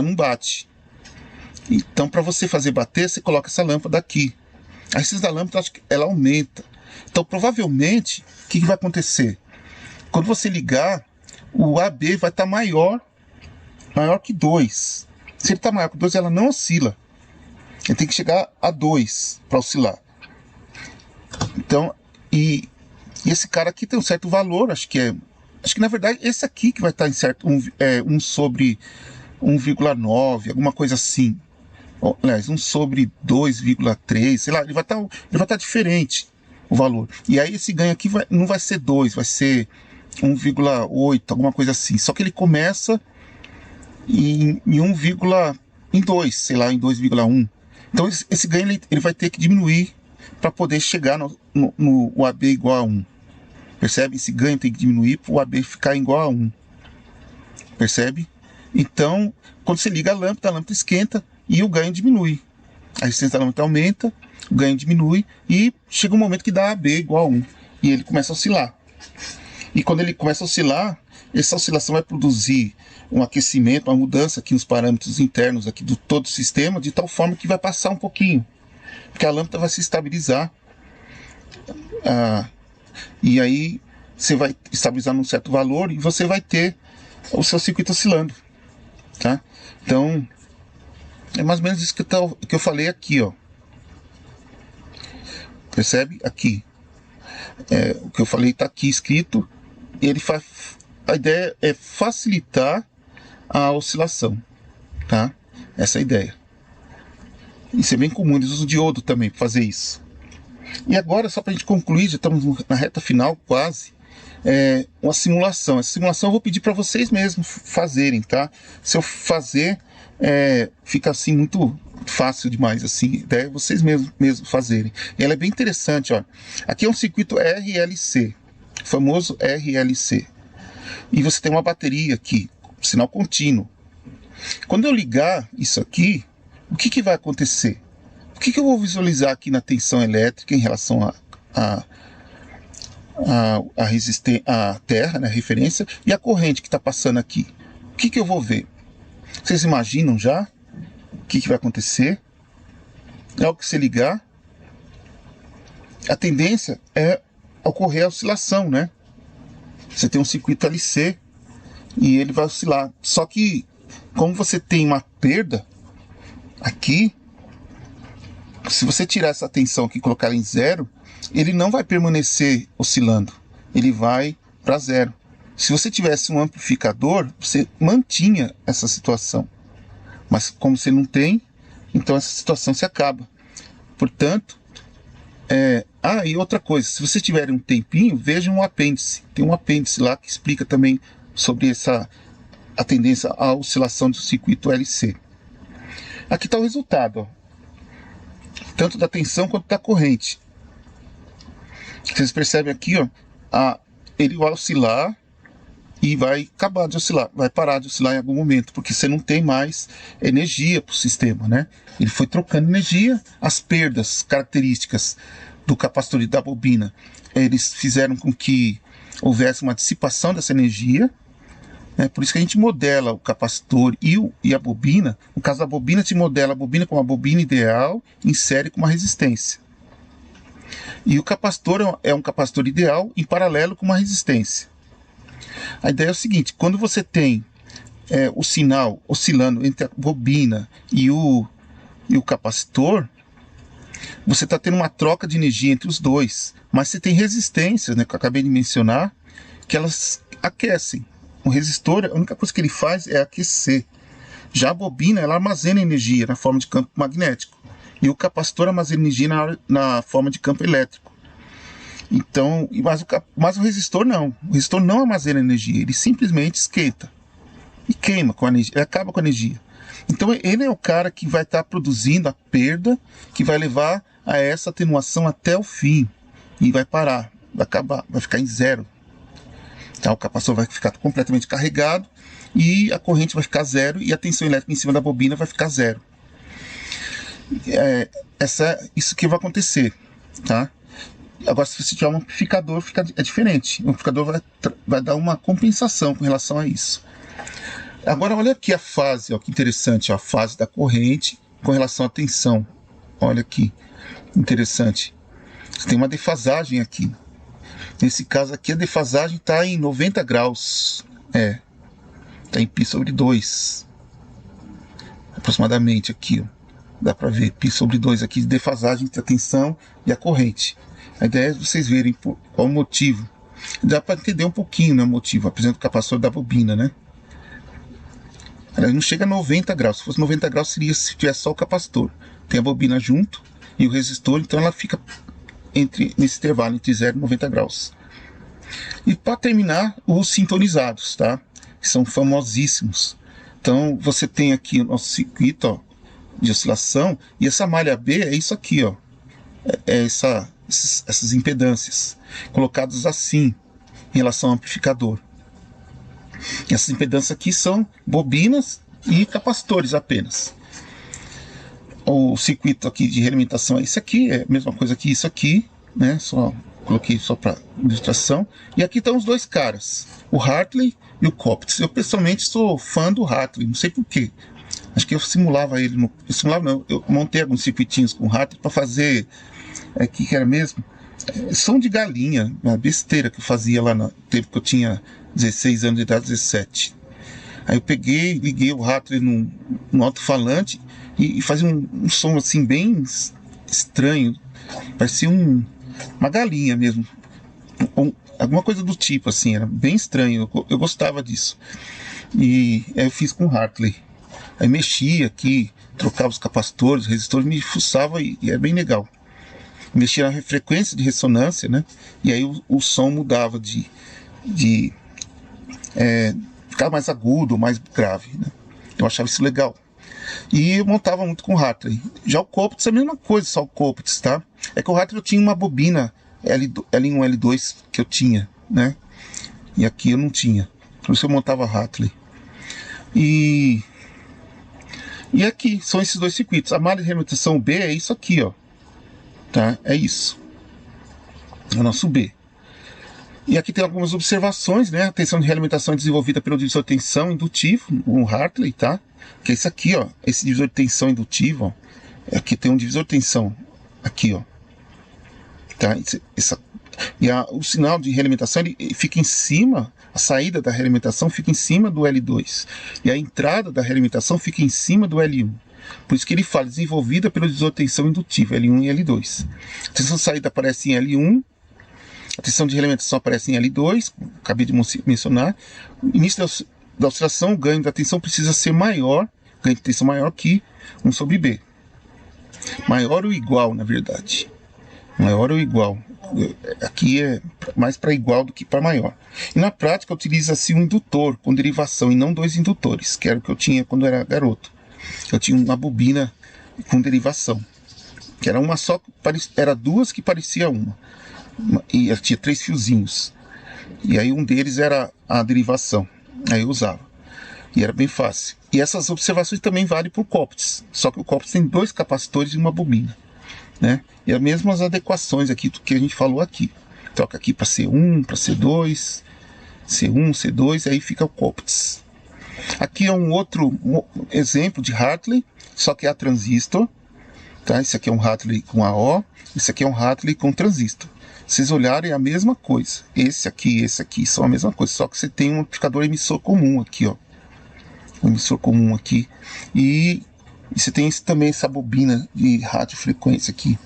não bate. Então, para você fazer bater, você coloca essa lâmpada aqui. A resistência da lâmpada, ela aumenta. Então, provavelmente, o que vai acontecer? Quando você ligar, o AB vai estar maior que 2. Se ele está maior que 2, ela não oscila. Ele tem que chegar a 2 para oscilar. Então, e esse cara aqui tem um certo valor, acho que na verdade esse aqui que vai estar em certo 1 sobre 1,9, alguma coisa assim. Aliás, 1 sobre 2,3, sei lá, ele vai estar diferente o valor. E aí esse ganho aqui não vai ser 2, vai ser 1,8, alguma coisa assim. Só que ele começa em 2, sei lá, em 2,1. Então esse ganho ele vai ter que diminuir para poder chegar no AB igual a 1. Percebe? Esse ganho tem que diminuir para o AB ficar igual a 1. Percebe? Então, quando você liga a lâmpada esquenta e o ganho diminui. A resistência da lâmpada aumenta, o ganho diminui e chega um momento que dá AB igual a 1. E ele começa a oscilar. E quando ele começa a oscilar, essa oscilação vai produzir um aquecimento, uma mudança aqui nos parâmetros internos aqui do todo o sistema, de tal forma que vai passar um pouquinho. Porque a lâmpada vai se estabilizar. E aí você vai estabilizar num certo valor e você vai ter o seu circuito oscilando. Tá? Então, é mais ou menos isso que eu falei aqui, ó. Percebe? Aqui. O que eu falei está aqui escrito. A ideia é facilitar a oscilação. Tá? Essa é a ideia. Isso é bem comum, eles usam diodo também para fazer isso. E agora, só para a gente concluir, já estamos na reta final quase, uma simulação. Essa simulação eu vou pedir para vocês mesmos fazerem, tá? Se eu fazer, fica assim muito fácil demais, assim, a ideia é vocês mesmos fazerem. E ela é bem interessante, ó. Aqui é um circuito RLC, famoso RLC. E você tem uma bateria aqui, sinal contínuo. Quando eu ligar isso aqui, o que vai acontecer? O que eu vou visualizar aqui na tensão elétrica em relação à Terra, né, a referência, e a corrente que está passando aqui? O que eu vou ver? Vocês imaginam já o que vai acontecer? Logo que você ligar, a tendência é ocorrer a oscilação, né? Você tem um circuito LC e ele vai oscilar. Só que, como você tem uma perda aqui, se você tirar essa tensão aqui e colocar ela em 0, ele não vai permanecer oscilando, ele vai para 0. Se você tivesse um amplificador, você mantinha essa situação, mas como você não tem, então essa situação se acaba. Portanto, e outra coisa, se você tiver um tempinho, veja um apêndice, tem um apêndice lá que explica também sobre a tendência à oscilação do circuito LC. Aqui está o resultado, ó. Tanto da tensão quanto da corrente. Vocês percebem aqui, ó, ele vai oscilar e vai acabar de oscilar, vai parar de oscilar em algum momento, porque você não tem mais energia para o sistema, né? Ele foi trocando energia, as perdas características do capacitor e da bobina, eles fizeram com que houvesse uma dissipação dessa energia. Por isso que a gente modela o capacitor e a bobina. No caso da bobina, te modela a bobina como uma bobina ideal em série com uma resistência. E o capacitor é um capacitor ideal em paralelo com uma resistência. A ideia é o seguinte: quando você tem o sinal oscilando entre a bobina e o capacitor, você está tendo uma troca de energia entre os dois. Mas você tem resistências, né, que eu acabei de mencionar, que elas aquecem. O resistor, a única coisa que ele faz é aquecer. Já a bobina, ela armazena energia na forma de campo magnético. E o capacitor armazena energia na forma de campo elétrico. Então, mas o resistor não. O resistor não armazena energia. Ele simplesmente esquenta. E queima com a energia. Ele acaba com a energia. Então, ele é o cara que vai estar produzindo a perda, que vai levar a essa atenuação até o fim. E vai parar. Vai acabar. Vai ficar em 0. Tá, o capacitor vai ficar completamente carregado e a corrente vai ficar 0 e a tensão elétrica em cima da bobina vai ficar 0. Isso que vai acontecer, tá? Agora, se você tiver um amplificador, é diferente. O amplificador vai dar uma compensação com relação a isso. Agora, olha aqui a fase, ó, que interessante, ó, a fase da corrente com relação à tensão. Olha aqui, interessante. Você tem uma defasagem aqui. Nesse caso aqui, a defasagem está em 90 graus. Está em π/2. Aproximadamente aqui, ó. Dá para ver π/2 aqui de defasagem entre a tensão e a corrente. A ideia é vocês verem qual o motivo. Dá para entender um pouquinho, né, o motivo. Apresenta o capacitor da bobina, né? Ela não chega a 90 graus. Se fosse 90 graus, seria se tivesse só o capacitor. Tem a bobina junto e o resistor, então ela fica nesse intervalo entre 0 e 90 graus. E para terminar, os sintonizados, tá? Que são famosíssimos. Então você tem aqui o nosso circuito, ó, de oscilação, e essa malha B é isso aqui, ó. Essas impedâncias colocadas assim em relação ao amplificador. Essas impedâncias aqui são bobinas e capacitores apenas. O circuito aqui de realimentação é esse aqui, é a mesma coisa que isso aqui, né? Só coloquei só para ilustração. E aqui estão os dois caras, o Hartley e o Copitz. Eu pessoalmente sou fã do Hartley, não sei porquê. Acho que eu simulava ele, eu montei alguns circuitinhos com o Hartley para fazer, que era mesmo? Som de galinha, uma besteira que eu fazia lá no tempo que eu tinha 16 anos de idade, 17. Aí eu peguei, liguei o Hartley no alto-falante e fazia um som assim bem estranho, parecia uma galinha mesmo, alguma coisa do tipo assim, era bem estranho, eu gostava disso. E aí eu fiz com o Hartley. Aí mexia aqui, trocava os capacitores, os resistores, me fuçava e era bem legal. Mexia na frequência de ressonância, né? E aí o som mudava ficava mais agudo, mais grave, né? Eu achava isso legal. E eu montava muito com o Hartley. Já o Copitz é a mesma coisa, só o Copitz, tá? É que o Hartley eu tinha uma bobina L1, L2 que eu tinha, né? E aqui eu não tinha. Por isso eu montava Hartley. E aqui são esses dois circuitos. A malha de realimentação B é isso aqui, ó. Tá? É isso. É o nosso B. E aqui tem algumas observações, né? A tensão de realimentação é desenvolvida pelo divisor de tensão indutivo, o Hartley, tá? Que é isso aqui, ó. Esse divisor de tensão indutivo, ó. Aqui tem um divisor de tensão. Aqui, ó. Tá? O sinal de realimentação ele fica em cima, a saída da realimentação fica em cima do L2. E a entrada da realimentação fica em cima do L1. Por isso que ele fala, desenvolvida pelo divisor de tensão indutivo, L1 e L2. A tensão de saída aparece em L1, a tensão de realimentação aparece em L2, acabei de mencionar. No início da oscilação, o ganho da tensão precisa ser maior, ganho de tensão maior que 1/B. Maior ou igual, na verdade. Maior ou igual. Aqui é mais para igual do que para maior. E na prática utiliza-se um indutor com derivação e não dois indutores, que era o que eu tinha quando era garoto. Eu tinha uma bobina com derivação, que era uma só, era duas que parecia uma. E tinha 3 fiozinhos. E aí um deles era a derivação. Aí eu usava. E era bem fácil. E essas observações também valem para o Copitz. Só que o Copitz tem 2 capacitores e uma bobina, né? E as mesmas adequações aqui do que a gente falou aqui. Troca aqui para C1, para C2, C1, C2, aí fica o Copitz. Aqui é um outro exemplo de Hartley, só que é a transistor. Tá? Esse aqui é um Hartley com AO, esse aqui é um Hartley com transistor. Vocês olharem, é a mesma coisa. Esse aqui são a mesma coisa, só que você tem um amplificador emissor comum aqui, ó. Um emissor comum aqui. E você tem também essa bobina de radiofrequência aqui,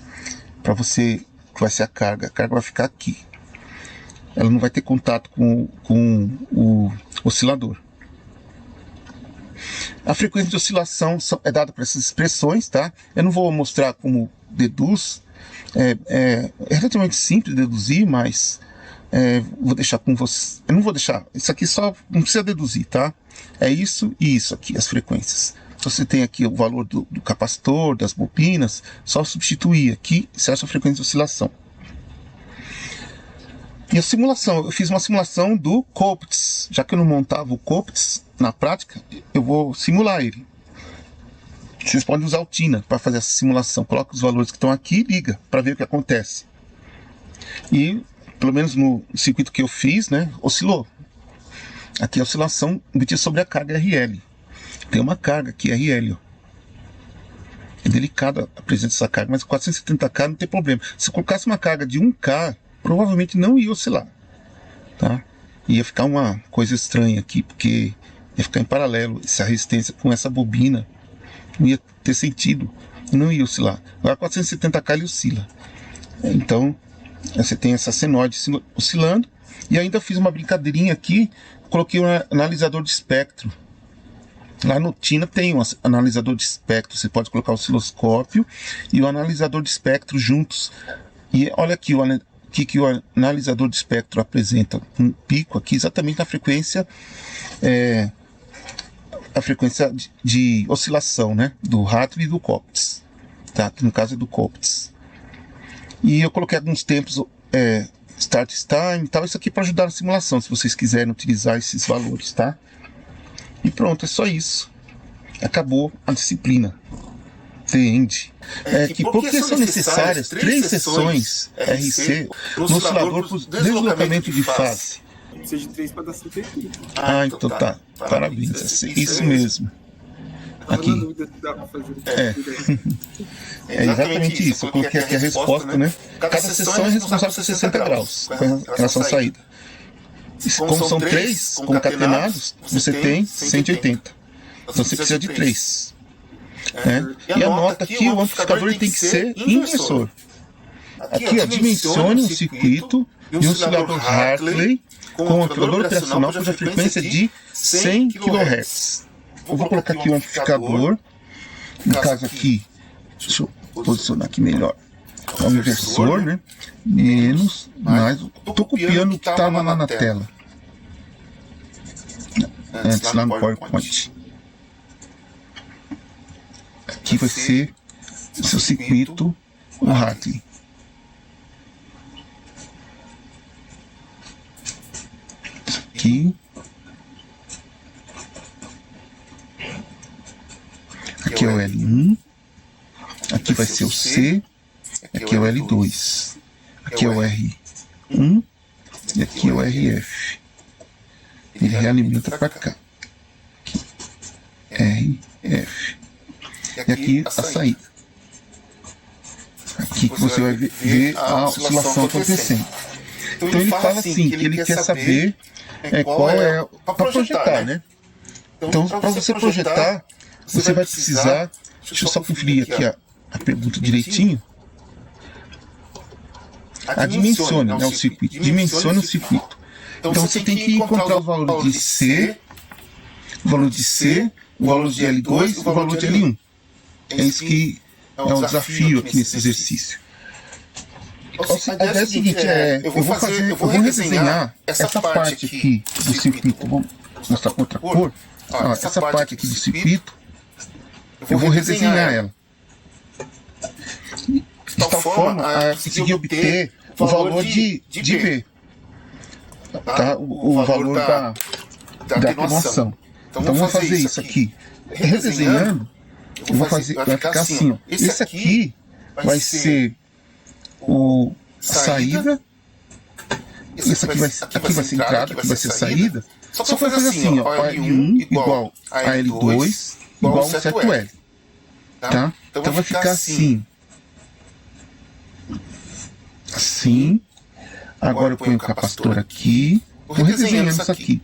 para você, que vai ser a carga. A carga vai ficar aqui. Ela não vai ter contato com o oscilador. A frequência de oscilação é dada por essas expressões, tá? Eu não vou mostrar como deduz. É relativamente simples deduzir, mas vou deixar com vocês. Eu não vou deixar. Isso aqui só não precisa deduzir, tá? É isso e isso aqui, as frequências. Você tem aqui o valor do capacitor, das bobinas, só substituir aqui, você acha a frequência de oscilação. E a simulação, eu fiz uma simulação do Copitz. Já que eu não montava o Copitz na prática, eu vou simular ele. Vocês podem usar o Tina para fazer essa simulação. Coloca os valores que estão aqui e liga para ver o que acontece. E, pelo menos no circuito que eu fiz, né, oscilou. Aqui a oscilação obtida sobre a carga RL. Tem uma carga aqui, RL, ó. É delicada a presença dessa carga, mas 470K não tem problema. Se eu colocasse uma carga de 1K, provavelmente não ia oscilar, tá? Ia ficar uma coisa estranha aqui, porque ia ficar em paralelo essa resistência com essa bobina. Não ia ter sentido, não ia oscilar. Agora 470K ele oscila. Então, você tem essa senoide oscilando. E ainda fiz uma brincadeirinha aqui, coloquei um analisador de espectro. Lá no Tina tem um analisador de espectro, você pode colocar o osciloscópio e o analisador de espectro juntos. E olha aqui o que o analisador de espectro apresenta, um pico aqui exatamente na frequência, a frequência de oscilação, né, do Hartley e do Kopitz, tá? Que no caso é do Kopitz. E eu coloquei alguns tempos, start time e tal, isso aqui para ajudar na simulação, se vocês quiserem utilizar esses valores, tá? E pronto, é só isso. Acabou a disciplina. The end. Por que são necessárias 3 sessões RC no oscilador por deslocamento de fase? Precisa de 3 para dar 180. Então tá. Parabéns. Isso mesmo. Aqui. É exatamente isso. Eu coloquei aqui a resposta, né? Cada sessão é responsável por 60 graus com relação à saída. Como são 3 concatenados, você tem 180. Então você precisa de 3. E anota aqui, o amplificador tem que ser inversor. Aqui, dimensione um circuito de um oscilador Hartley com um amplificador operacional cuja frequência é de 100 kHz. Eu vou colocar aqui o amplificador. No caso aqui, deixa eu posicionar aqui melhor. É um inversor, né? Menos, mais. Estou copiando o que estava lá na tela. Antes, lá no PowerPoint. Aqui vai ser o seu circuito, o Hartley. Aqui. Aqui é o L1. Aqui vai ser o C. Aqui é o L2. Aqui é o R1. E aqui é o RF. Ele realimenta para cá. Aqui. RF. E aqui a saída. Aqui que você vai ver a oscilação acontecendo. Então ele fala assim, que ele quer saber qual é para projetar, né? Então para você projetar, você vai precisar, deixa eu só conferir aqui a pergunta direitinho. Dimensione, né, o circuito. Dimensione o circuito. Então você tem que encontrar o valor de C, o valor de L2 e o valor de L1. É isso que é o desafio aqui nesse exercício. A ideia é a seguinte, eu vou redesenhar essa parte aqui do circuito. Vamos mostrar com outra cor. Essa parte aqui do circuito, eu vou redesenhar ela. De tal forma a conseguir obter o valor de B. Tá? O valor da atenuação. Então vamos fazer isso aqui. Redesenhando, vai ficar assim. Ó. Esse aqui vai ser o saída. Esse aqui vai ser entrada, aqui vai ser saída. Só fazer assim, ó, L1 igual a L2 igual ao certo L. Tá? Então vai ficar assim. Assim. Agora eu ponho o capacitor aqui. Estou redesenhando isso aqui.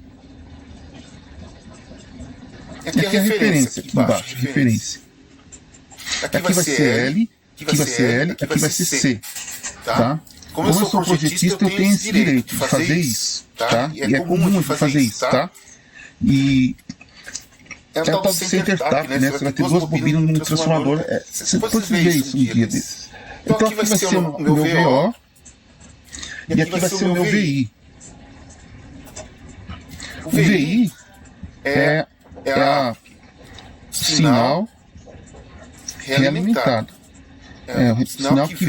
Aqui é a referência, aqui embaixo, referência. Aqui vai ser L, aqui vai ser L, aqui vai ser C. Tá? Como eu sou projetista, eu tenho esse direito de fazer isso. Tá? E é comum fazer isso, tá? E é o tal do center tap, né? Você vai ter duas bobinas num transformador. Você pode ver isso um dia desses. Então aqui vai ser o meu VO e aqui vai ser o meu VI. O VI é a sinal realimentado. É o sinal que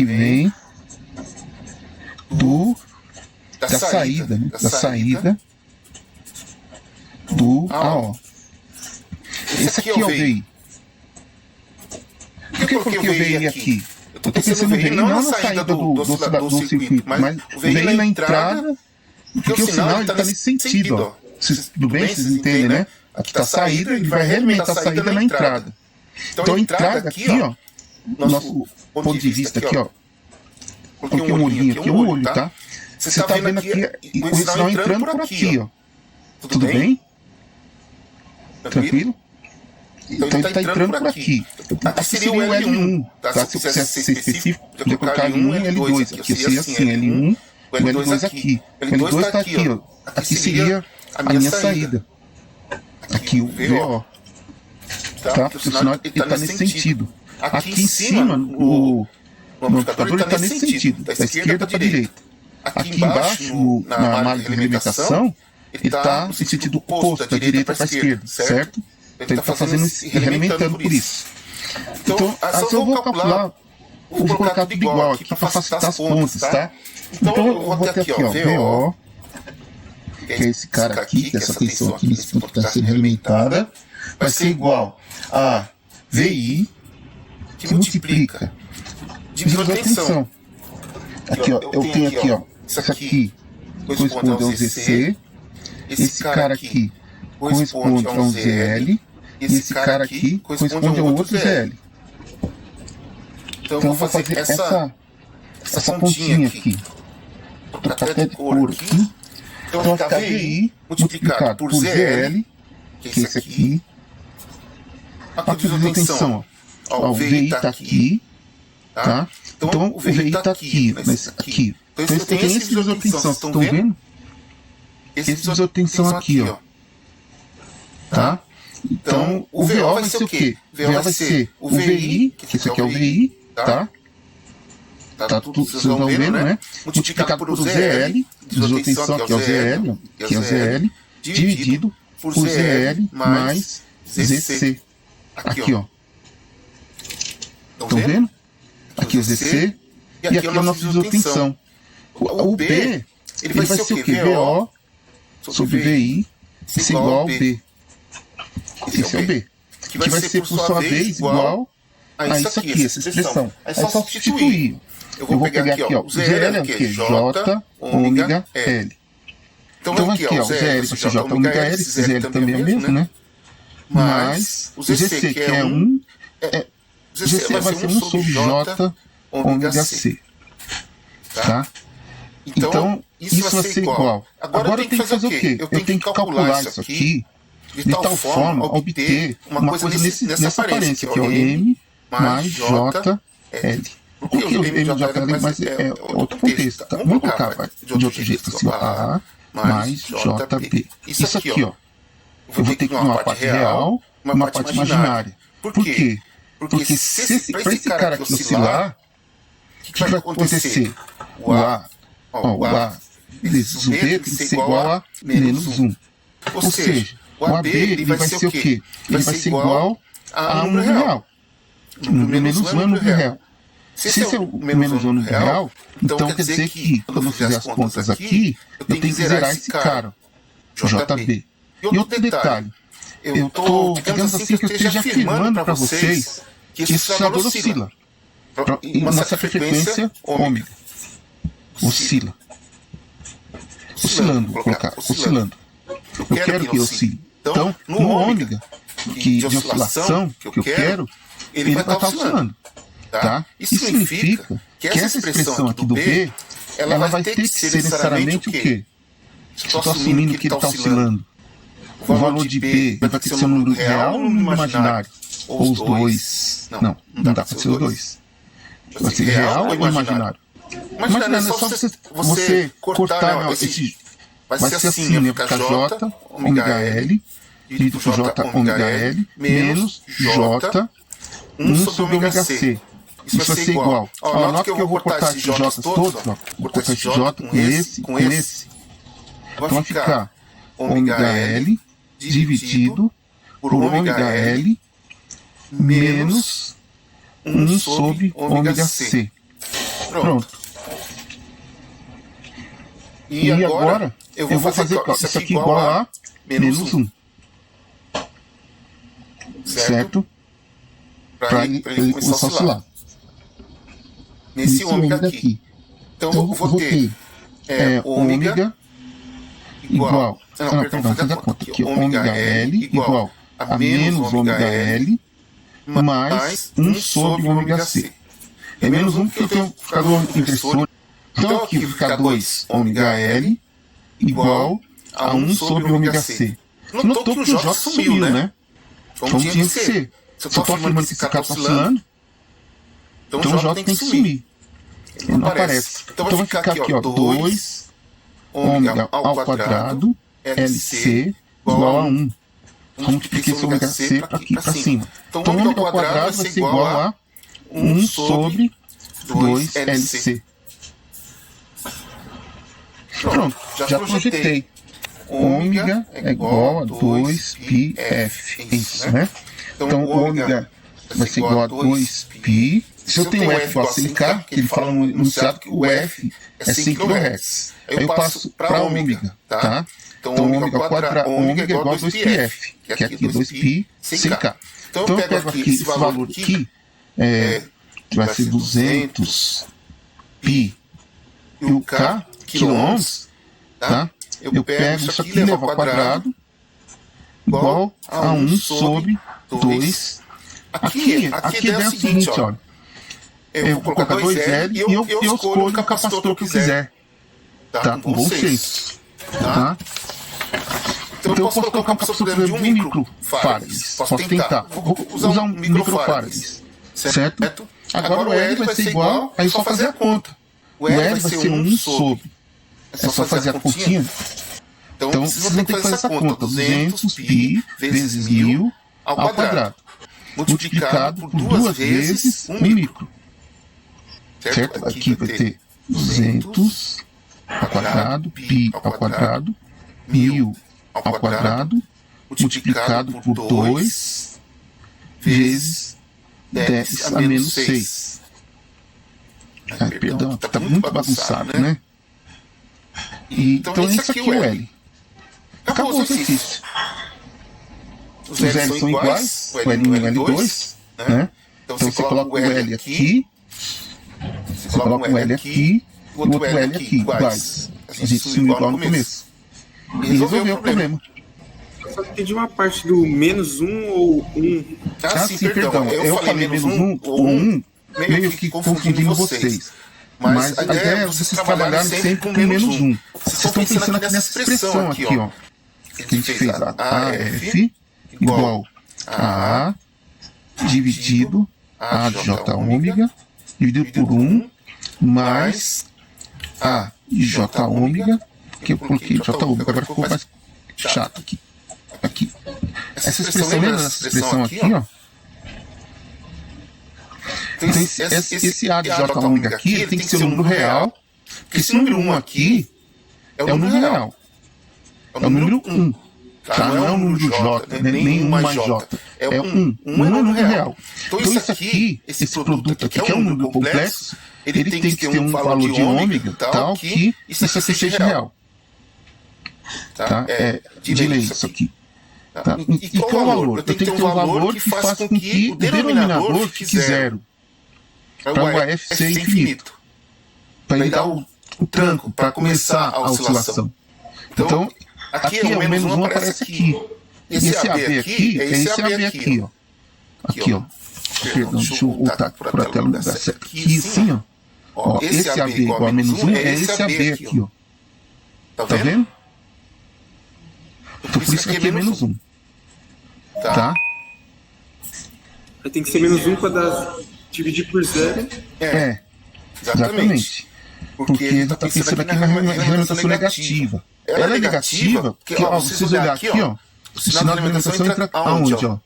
vem da saída, né? Da saída do AO. Esse aqui é o VI. Por que eu coloquei o VI aqui? Eu tô pensando no VI não na saída do circuito, mas o VI na entrada, porque o sinal ele tá nesse sentido, ó. Tudo bem? Vocês entendem, né? Aqui está a saída, ele vai realimentar a saída na entrada. Então a entrada aqui, ó, nosso ponto de vista aqui, ó, coloquei um olhinho aqui, um olho, tá? Você está vendo aqui o sinal entrando por aqui, ó. Tudo bem? Tranquilo? Então ele está entrando por aqui. Aqui seria o L1, tá? Se eu quisesse ser específico, podia colocar L1 e L2 aqui. Seria assim, L1 e L2 aqui. O L2 está aqui, ó. Aqui seria a minha saída. Aqui o VO. Tá? Porque o sinal está nesse sentido. Aqui em cima, o amplificador está nesse sentido, da esquerda para a direita. Aqui embaixo, na malha de alimentação, ele está no sentido oposto, da direita para a esquerda, certo? Então ele está fazendo isso, realimentando por isso. Então, assim eu vou calcular, vou colocar tudo igual aqui para facilitar as contas, tá? Então eu vou ter aqui, ó, VO, que é esse cara aqui, que é essa tensão aqui nesse ponto que está sendo realimentada, vai ser igual a VI, que multiplica, divisor da tensão. Aqui, ó, eu tenho aqui, ó, isso aqui corresponde ao ZC, esse cara aqui corresponde a um ZL, e esse cara aqui corresponde a um outro ZL. Então eu vou fazer essa pontinha aqui. Vou trocar até de cor aqui. Então vai ficar VI multiplicado por ZL, que é esse aqui. Aqui o divisor da tensão, ó. O VI está aqui, tá? Então o VI está aqui, mas aqui. Então eu tenho esse divisor da tensão, vocês estão vendo? Esse divisor da tensão aqui, ó. Tá? Então o VO vai ser o quê? O VO vai ser o VI, que esse aqui é o VI, tá? Tá tudo, vocês estão vendo, né? Multiplicado por ZL, divisor da tensão aqui é o ZL, que é o ZL, dividido por ZL mais ZC. Aqui, ó. Estão vendo? Aqui o ZC e aqui é o nosso divisor de tensão. O B, ele vai ser o quê? VO sobre VI, isso é igual ao B. Esse é o B. Que vai ser, por sua vez, igual a isso aqui, essa expressão. É só substituir. Eu vou pegar aqui, ó. O ZL é o quê? J ômega L. Então aqui, ó, o ZL vai ser J ômega L, esse ZL também é o mesmo, né? Mas o ZC, que é 1, o ZC vai ser 1 sobre J ômega C. Tá? Então, isso vai ser igual. Agora eu tenho que fazer o quê? Eu tenho que calcular isso aqui de tal forma a obter uma coisa nessa aparência aqui, ó, M mais J L. Por que o M J L? Mas é outro contexto. Tá? Vamos colocar de outro jeito, assim, ó, A mais JB. Isso aqui, ó, eu vou ter que uma parte real e uma parte imaginária. Por quê? Porque para esse cara aqui oscilar, o que vai acontecer? O A vezes o B tem que ser igual a menos 1. Ou seja, o AB ele vai ser o quê? Ele vai ser igual a um número real. Número menos 1 é número real. Se esse é o menos 1 é número real, então quer dizer que, quando eu fizer as contas aqui, eu tenho que zerar esse cara, JB. E outro detalhe, eu estou, digamos assim, que eu esteja afirmando para vocês que esse oscilador oscila. Uma certa frequência ômega. Oscila. Oscilando, vou colocar, oscilando. Eu quero que oscile. Então, no ômega de oscilação que eu quero, ele vai estar oscilando. Tá? Isso significa que essa expressão aqui do B, ela vai ter que ser necessariamente o quê? Estou assumindo que ele está oscilando. O valor de B vai ter que ser um número real ou um número imaginário? Ou os dois? Não dá para ser os dois. Vai ser real ou imaginário? Imaginário é só você cortar esse... Vai ser assim, né? Ficar J ômega L dividido por J ômega L menos J 1 sobre ômega C. Isso vai ser igual. Ó, nota que eu vou cortar esses J todos, ó. Vou cortar esse J com esse. Então vai ficar ômega L dividido por ômega L menos 1 sobre ômega C. Pronto. E agora eu vou fazer isso aqui igual a menos 1. Certo? Para ele começar a oscilar. nesse ômega aqui. Então eu vou ter ômega igual... Perdão, vou fazer a conta aqui. Ômega L igual a menos ômega L mais 1 sobre ômega C. É menos 1 porque eu tenho ficador inversor. Então aqui vai ficar 2 ômega L igual a 1 sobre ômega C. Notou que o J sumiu, né? Como tinha que ser. Se eu estou afirmando que esse cara está oscilando, então o J tem que sumir. Ele não aparece. Então vai ficar aqui, ó, 2 ômega ao quadrado LC igual a 1. Vamos multiplicar esse ômega C para aqui para cima. Então ômega ao quadrado vai ser igual a 1 sobre 2 LC. Pronto, já projetei. Ômega é igual a 2πf. É isso, né? Então ômega vai ser igual a 2π. Se eu tenho F igual a 100K, que ele fala no enunciado que o F é 100 kHz. Aí eu passo para ômega, tá? Então ômega ao quadrado, ômega é igual a 2πf, que aqui é 2π 100K. Então eu pego aqui esse valor aqui, que vai ser 200π, e o K, quiloohms, tá? Eu pego isso aqui e levo ao quadrado, igual a 1 sobre 2. Aqui a ideia é o seguinte, ó. Eu vou colocar 2L e eu escolho o capacitor que eu quiser. Tá? Com bom senso. Tá? Então eu posso colocar um capacitor de 1 microfarads. Posso tentar. Vou usar um microfarads. Certo? Agora o L vai ser igual, aí só fazer a conta. O L vai ser 1 sobre. É só fazer a continha. Então vocês vão ter que fazer essa conta. 200π vezes 1000 ao quadrado. Multiplicado por 2 vezes 1 micro. Certo? Aqui vai ter 200 ao quadrado, π ao quadrado, 1000 ao quadrado, multiplicado por 2 vezes 10 a menos 6. Perdão, está muito bagunçado, né? Então esse aqui é o L. Acabou o exercício. Os L são iguais, o L1 e o L2, né? Então você coloca o L aqui, você coloca um L aqui, o outro L aqui, iguais. A gente sumiu igual no começo. E resolveu o problema. Eu só pedi uma parte do menos 1 ou 1. Ah, sim, perdão. Eu falei menos 1 ou 1, meio que confundindo vocês. Mas a ideia é vocês trabalharem sempre com menos 1. Vocês estão pensando aqui nessa expressão aqui, ó. Que a gente fez, AF igual a A dividido a J ômega dividido por 1 mais a J ômega, que eu coloquei J ômega, agora ficou mais chato aqui. Aqui. Essa expressão, lembra dessa expressão aqui, ó? Então esse A de J ômega aqui, ele tem que ser o número real, porque esse número 1 aqui é o número real. É o número 1. Tá? Não é o número J, nem 1 mais J. É 1. 1 é o número real. Então isso aqui, esse produto aqui, que é um número complexo, ele tem que ter um valor de ômega tal que isso aqui seja real. Tá? De lei isso aqui. Tá? E qual é o valor? Eu tenho que ter um valor que faça com que o denominador fique zero. Para o AF ser infinito. Para ele dar o tranco, para começar a oscilação. Então, aqui o menos 1 aparece aqui. Esse AB aqui é esse AB aqui, ó. Aqui, ó. Perdão, deixa eu voltar por a tela no lugar certo. Aqui, assim, ó. Esse AB igual a menos 1 é esse AB aqui, ó. Tá vendo? Então, por isso que aqui é menos 1. Tá? Aí tem que ser menos 1 para dividir por 0. Exatamente. Porque ele está pensando aqui na representação negativa. Ela é negativa porque, ó, vocês olharem aqui, ó, o sinal de alimentação entra aonde, ó?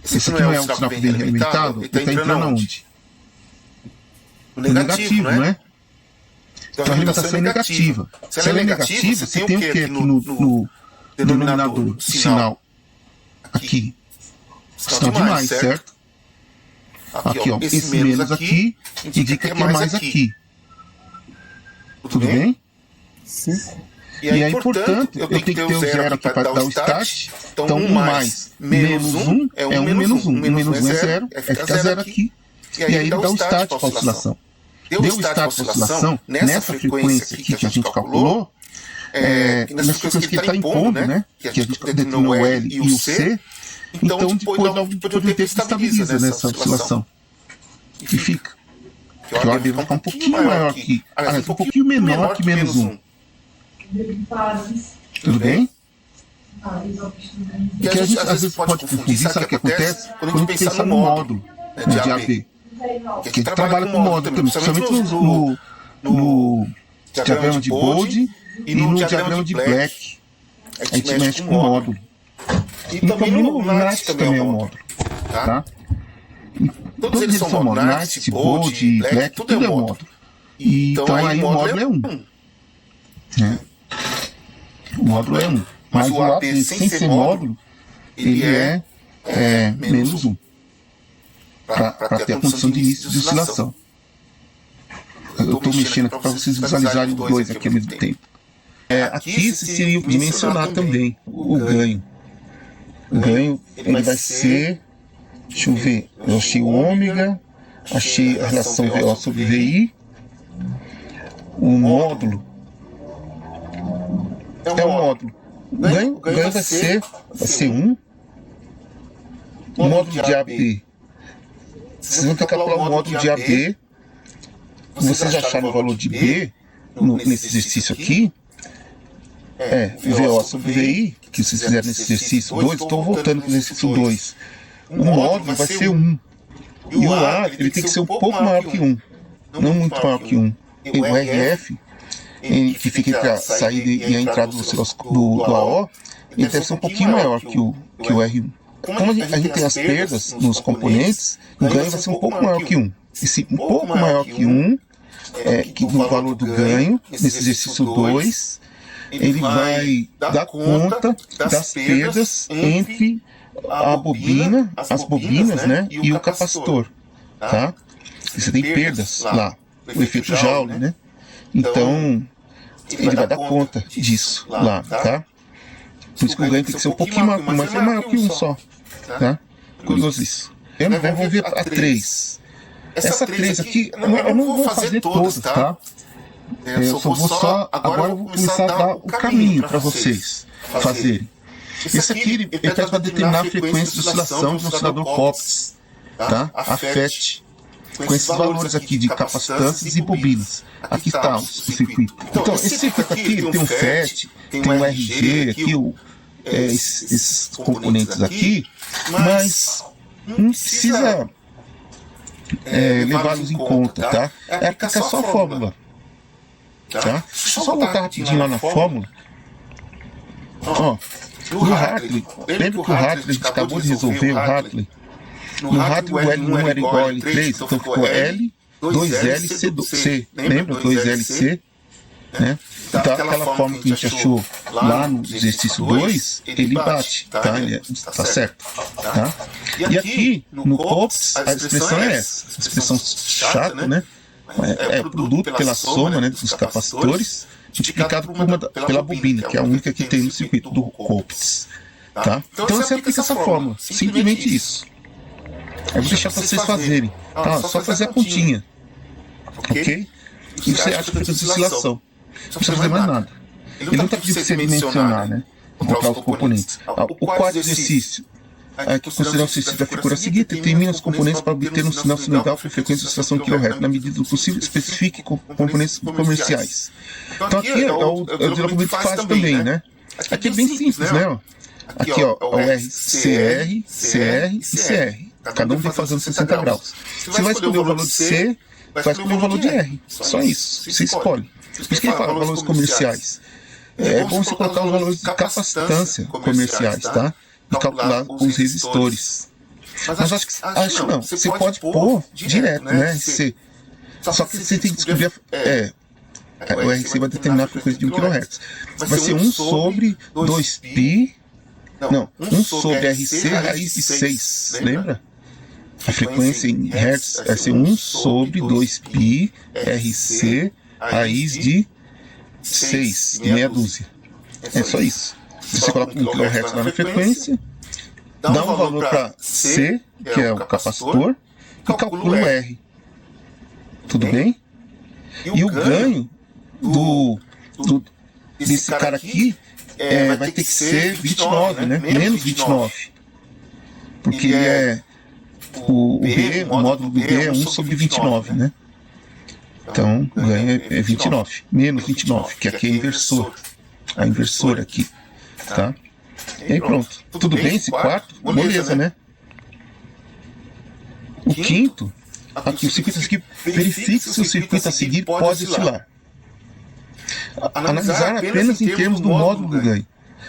Esse aqui não é o sinal que vem alimentado, ele está entrando aonde? No negativo, né? Então a alimentação é negativa. Se ela é negativa, você tem o que aqui no denominador do sinal? Aqui. Sinal de mais, certo? Aqui, ó, esse menos aqui indica que é mais aqui. Tudo bem? Sim. E aí, portanto, eu tenho que ter o zero aqui para dar o start. Então, 1 mais menos 1 é 1 menos 1. 1 menos 1 é 0, fica 0 aqui. E aí dá o start para a oscilação. deu o estado de oscilação nessa frequência aqui que a gente calculou, nessa frequência que ele está impondo, né? Que a gente determinou o L e o C, então depois do tempo estabiliza nessa oscilação. E fica. Que o AB vai ficar um pouquinho maior que... Aliás, um pouquinho menor que menos 1. Tudo bem? Que a gente às vezes pode confundir, sabe o que acontece? Quando a gente pensa no módulo de AB. Que a gente trabalha com módulo também, principalmente no diagrama de Bode e no diagrama de Black. A gente mexe com módulo. E também no NAST também é um módulo. Tá? Todos eles são módulos. NAST, Bode, Black, tudo é módulo. Então aí o módulo é 1. O módulo é 1. Mas o AB sem ser módulo, ele é menos 1. Para ter a condição de início de oscilação. Eu estou mexendo aqui para vocês visualizarem os dois aqui ao mesmo tempo. Aqui você seria dimensionar também o ganho. O ganho ele vai ser... Deixa eu ver. Eu achei o ômega, achei a relação VO sobre VI. O módulo é o módulo. O ganho vai ser 1. O módulo de AB. Vocês vão ter que calcular o módulo de AB. Vocês acharam o valor de B nesse exercício aqui. VO sobre VI, que vocês fizeram nesse exercício 2. Estou voltando para o exercício 2. O módulo vai ser 1. E o A ele tem que ser um pouco maior que 1. Não muito maior que 1. E o RF, que fica entre a saída e a entrada do AO, ele deve ser um pouquinho maior que o R1. Como a gente tem as perdas nos componentes, o ganho vai ser um pouco maior que 1. Esse um pouco maior que 1, que no valor do ganho, nesse exercício 2, ele vai dar conta das perdas entre a bobina, as bobinas, né, e o capacitor, tá? E você tem perdas lá, o efeito Joule, né? Então, ele vai dar conta disso lá, tá? Por isso que o ganho tem que ser um pouquinho maior, mas é maior que 1 só, tá? Curioso isso. Vamos ver a 3. Essa 3 aqui, eu não vou fazer todas, tá? Eu só agora eu vou começar a dar o caminho para vocês fazerem. Esse aqui ele pede para determinar a frequência de oscilação de um oscilador COPS, tá? A FET, com esses valores aqui de capacitâncias e bobinas. Aqui está o circuito. Então, esse circuito aqui tem um FET, tem um RG, aqui esses componentes aqui, mas não precisa levá-los em conta, tá? É aplicar só a fórmula, tá? Deixa eu só voltar rapidinho lá na fórmula. Ó, no Hartley, lembra que o Hartley, a gente acabou de resolver o Hartley? No Hartley o L1 era igual a L3, então ficou L, 2LC, lembra? 2LC, né? Então aquela fórmula que a gente achou lá no exercício 2, ele bate, tá? Ele tá certo, tá? E aqui, no COPS, a expressão é essa, expressão chata, né? É produto pela soma, né, dos capacitores, multiplicado pela bobina, que é a única que tem no circuito do COPS, tá? Então você aplica essa fórmula, simplesmente isso. Eu vou deixar para vocês fazerem, tá? Só fazer a continha, ok? E você acha a frequência de oscilação. Não precisa fazer mais nada. Ele não está pedindo para você dimensionar, né? Encontrar os componentes. O quarto exercício. Considerar o exercício da figura seguinte, determina os componentes para obter um sinal sinusoidal com frequência de oscilação kHz. Na medida do possível, especifique componentes comerciais. Então aqui é o desenvolvimento que faz também, né? Aqui é bem simples, né? Aqui ó, o R, CR, CR e CR. Cada um vem fazendo 60 graus. Você vai escolher o valor de C, vai escolher o valor de R. Só isso. Você escolhe. Por isso que ele fala valores comerciais. É bom você colocar os valores de capacitância comerciais, tá? E calcular os resistores. Mas acho não. Você pode pôr direto, né? Só que você tem que descobrir o RC vai determinar a frequência de 1 kHz. Vai ser 1 sobre 2π. Não, 1 sobre RC raiz de 6. Lembra? A frequência em Hz vai ser 1 sobre 2π RC raiz de 6, de meia dúzia. É só isso. Você coloca 1 kHz lá na frequência, dá um valor para C, que é o capacitor, e calcula o R. Tudo bem? E o ganho desse cara aqui vai ter que ser 29, né? Menos 29. Porque ele é o módulo do B é 1 sobre 29, né? Então, o ganho é 29, menos 29, que aqui é inversor. A inversora aqui, tá? E aí pronto. Tudo bem esse quarto? Beleza, né? O quinto, aqui o circuito a seguir, verifique se o circuito a seguir pode oscilar. Analisar apenas em termos do módulo do ganho.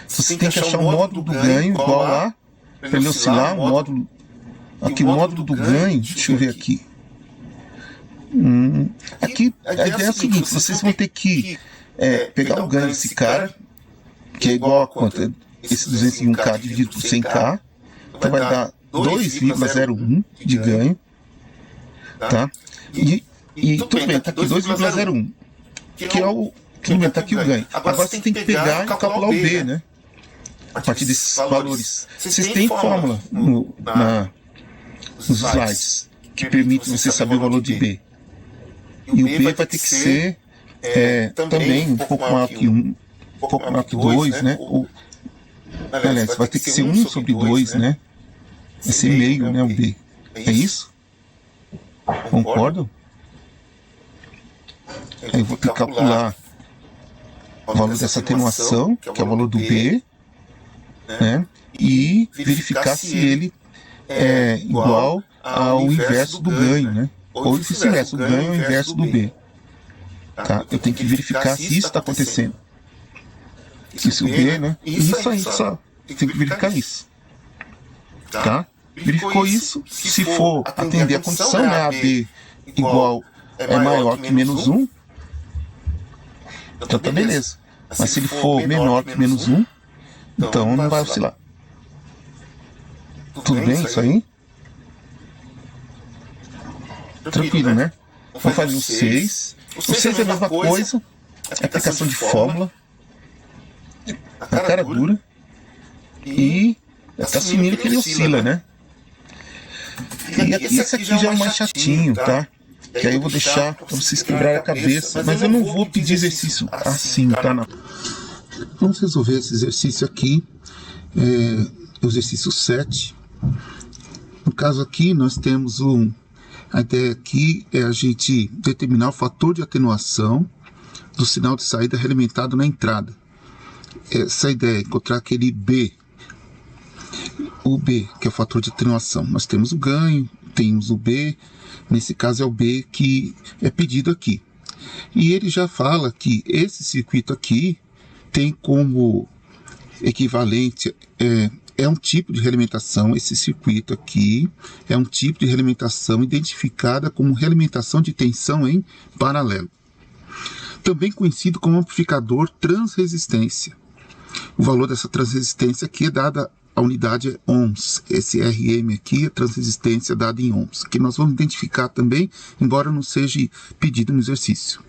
Você tem que achar o módulo do ganho igual a, para ele oscilar, o módulo, aqui o módulo do ganho, deixa eu ver aqui. Aqui a ideia é a seguinte, vocês vão ter que pegar o ganho desse cara, que é igual a quanto? Esse 201K dividido por 100K, então vai dar 2,01 de ganho, tá? E tudo bem, tá aqui 2,01, que é o, tudo bem, tá aqui o ganho. Agora você tem que pegar e calcular o B, né? A partir desses valores. Vocês têm fórmula nos slides que permite você saber o valor de B. E o B vai ter que ser também um pouco maior que 1, um pouco maior que 2, né? Aliás, vai ter que ser 1 sobre 2, né? Vai ser meio, né? O B. É isso? Concordam? Aí eu vou ter que calcular o valor dessa atenuação, que é o valor do B, né? E verificar se ele é igual ao inverso do ganho, né? Ou vice-versa, o ganho é o inverso do B. Tá? Eu tenho que verificar se isso está acontecendo. Isso B, né? Isso aí, só. Tem que verificar isso. Tá? Verificou isso, se for atender a condição, né? AB igual é maior que menos 1, então tá beleza. Mas se ele for menor que menos 1, então não vai oscilar. Tudo bem isso aí? Tranquilo, né? Vamos fazer o 6. O 6 é a mesma coisa, é aplicação de fórmula, na cara dura, e está assumindo que ele oscila, né? E esse aqui já é o mais chatinho, tá? Que aí eu vou deixar para vocês quebrarem a cabeça, mas eu não vou pedir exercício assim, tá? Vamos resolver esse exercício aqui, o exercício 7. No caso aqui, nós temos a ideia aqui é a gente determinar o fator de atenuação do sinal de saída realimentado na entrada. Essa ideia é encontrar aquele B, o B, que é o fator de atenuação. Nós temos o ganho, temos o B, nesse caso é o B que é pedido aqui. E ele já fala que esse circuito aqui tem como equivalente, é um tipo de realimentação, esse circuito aqui é um tipo de realimentação identificada como realimentação de tensão em paralelo. Também conhecido como amplificador transresistência. O valor dessa transresistência aqui é dada a unidade ohms. Esse RM aqui é transresistência dada em ohms, que nós vamos identificar também, embora não seja pedido no exercício.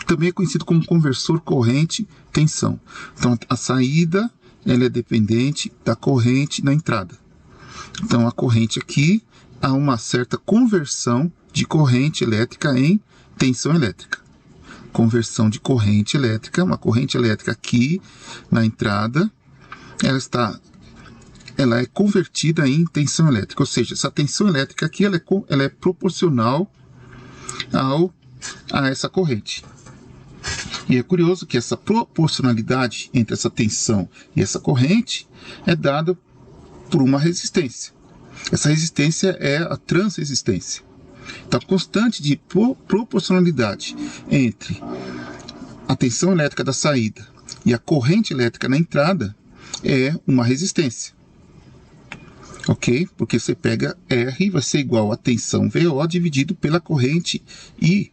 Também é conhecido como conversor corrente-tensão. Então, a saída ela é dependente da corrente na entrada. Então, a corrente aqui, há uma certa conversão de corrente elétrica em tensão elétrica. Conversão de corrente elétrica, uma corrente elétrica aqui na entrada, ela é convertida em tensão elétrica. Ou seja, essa tensão elétrica aqui ela é proporcional a essa corrente. E é curioso que essa proporcionalidade entre essa tensão e essa corrente é dada por uma resistência. Essa resistência é a transresistência. Então, a constante de proporcionalidade entre a tensão elétrica da saída e a corrente elétrica na entrada é uma resistência. Ok? Porque você pega R vai ser igual a tensão VO dividido pela corrente I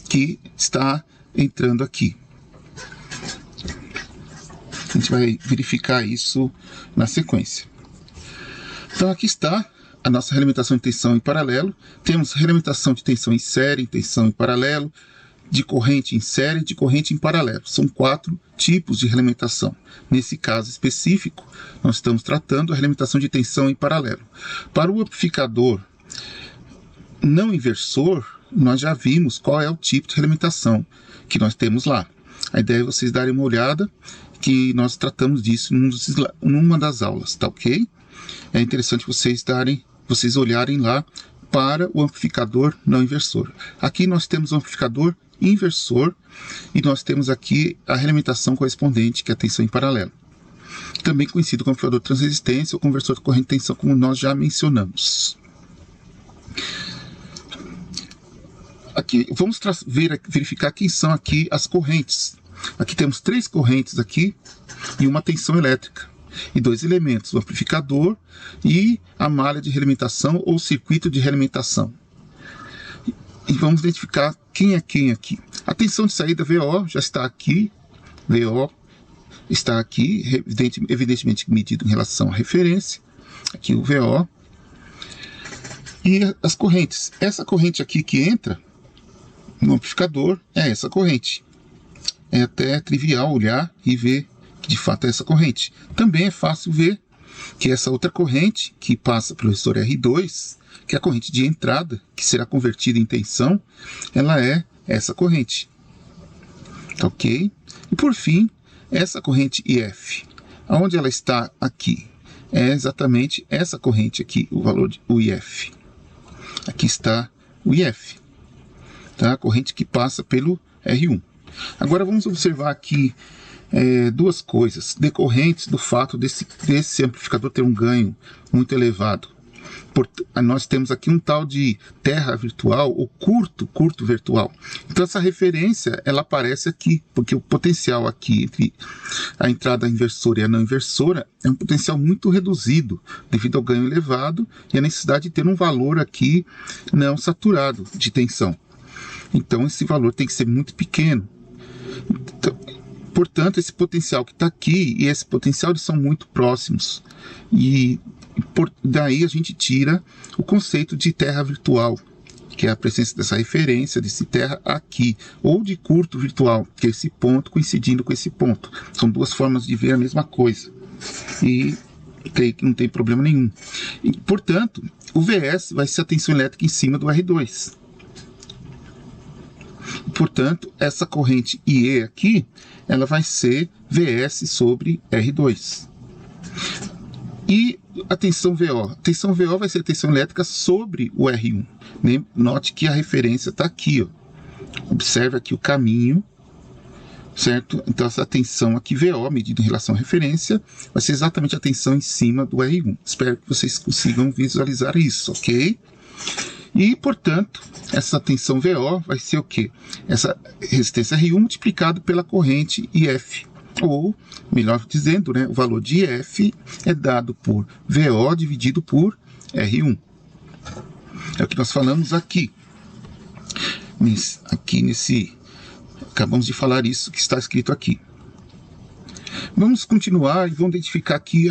que está entrando aqui. A gente vai verificar isso na sequência. Então aqui está a nossa realimentação de tensão em paralelo. Temos realimentação de tensão em série, em tensão em paralelo, de corrente em série, de corrente em paralelo. São 4 tipos de realimentação. Nesse caso específico, nós estamos tratando a realimentação de tensão em paralelo. Para o amplificador não inversor, nós já vimos qual é o tipo de realimentação que nós temos lá. A ideia é vocês darem uma olhada, que nós tratamos disso numa das aulas, tá ok? É interessante vocês olharem lá para o amplificador não inversor. Aqui nós temos o amplificador inversor e nós temos aqui a realimentação correspondente, que é a tensão em paralelo. Também conhecido como amplificador de transresistência ou conversor de corrente de tensão, como nós já mencionamos. Aqui, vamos verificar quem são aqui as correntes. Aqui temos 3 correntes aqui e uma tensão elétrica. E 2 elementos, o amplificador e a malha de realimentação ou circuito de realimentação. E vamos identificar quem é quem aqui. A tensão de saída VO já está aqui. VO está aqui, evidentemente medido em relação à referência. Aqui o VO. E as correntes. Essa corrente aqui que entra no amplificador é essa corrente. É até trivial olhar e ver que de fato é essa corrente. Também é fácil ver que essa outra corrente que passa pelo resistor R2, que é a corrente de entrada, que será convertida em tensão, ela é essa corrente. Tá ok? E por fim, essa corrente IF. Aonde ela está aqui? É exatamente essa corrente aqui, o valor de IF. Aqui está o IF. Tá? A corrente que passa pelo R1. Agora vamos observar aqui duas coisas decorrentes do fato desse amplificador ter um ganho muito elevado. Nós temos aqui um tal de terra virtual ou curto virtual. Então essa referência ela aparece aqui, porque o potencial aqui entre a entrada inversora e a não inversora é um potencial muito reduzido devido ao ganho elevado e a necessidade de ter um valor aqui não saturado de tensão. Então esse valor tem que ser muito pequeno. Então, portanto, esse potencial que está aqui e esse potencial eles são muito próximos. E daí a gente tira o conceito de terra virtual, que é a presença dessa referência, desse terra aqui, ou de curto virtual, que é esse ponto coincidindo com esse ponto. São duas formas de ver a mesma coisa. E não tem problema nenhum. E, portanto, o VS vai ser a tensão elétrica em cima do R2. Portanto, essa corrente IE aqui, ela vai ser VS sobre R2. E a tensão VO? A tensão VO vai ser a tensão elétrica sobre o R1. Note que a referência está aqui. Ó. Observe aqui o caminho, certo? Então essa tensão aqui VO, medida em relação à referência, vai ser exatamente a tensão em cima do R1. Espero que vocês consigam visualizar isso, ok? E, portanto, essa tensão VO vai ser o quê? Essa resistência R1 multiplicado pela corrente IF. Ou, melhor dizendo, né, o valor de IF é dado por VO dividido por R1. É o que nós falamos aqui. Acabamos de falar isso que está escrito aqui. Vamos continuar e vamos identificar aqui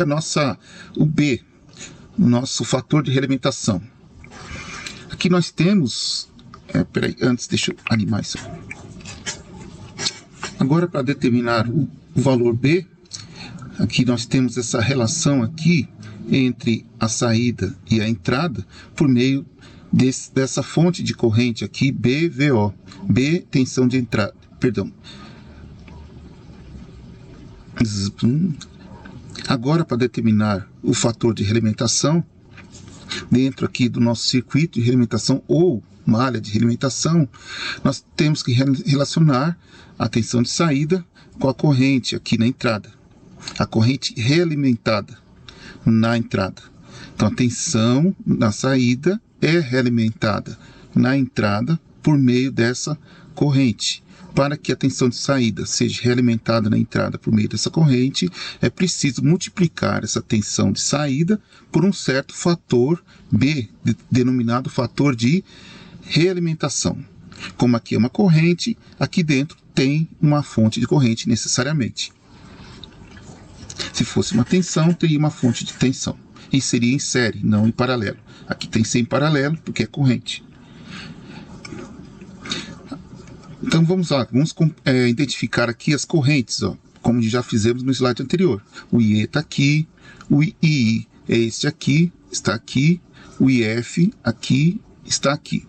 o B, o nosso fator de realimentação. Aqui nós temos... antes deixa eu animar isso. Agora, para determinar o valor B, aqui nós temos essa relação aqui entre a saída e a entrada por meio dessa fonte de corrente aqui, BVO. B, tensão de entrada, perdão. Agora, para determinar o fator de realimentação, dentro aqui do nosso circuito de realimentação ou malha de realimentação, nós temos que relacionar a tensão de saída com a corrente aqui na entrada. A corrente realimentada na entrada. Então a tensão na saída é realimentada na entrada por meio dessa corrente. Para que a tensão de saída seja realimentada na entrada por meio dessa corrente, é preciso multiplicar essa tensão de saída por um certo fator B, denominado fator de realimentação. Como aqui é uma corrente, aqui dentro tem uma fonte de corrente necessariamente. Se fosse uma tensão, teria uma fonte de tensão. E seria em série, não em paralelo. Aqui tem que ser em paralelo, porque é corrente. Então vamos lá, vamos identificar aqui as correntes, ó, como já fizemos no slide anterior. O IE está aqui, o II é este aqui, está aqui, o IF aqui, está aqui.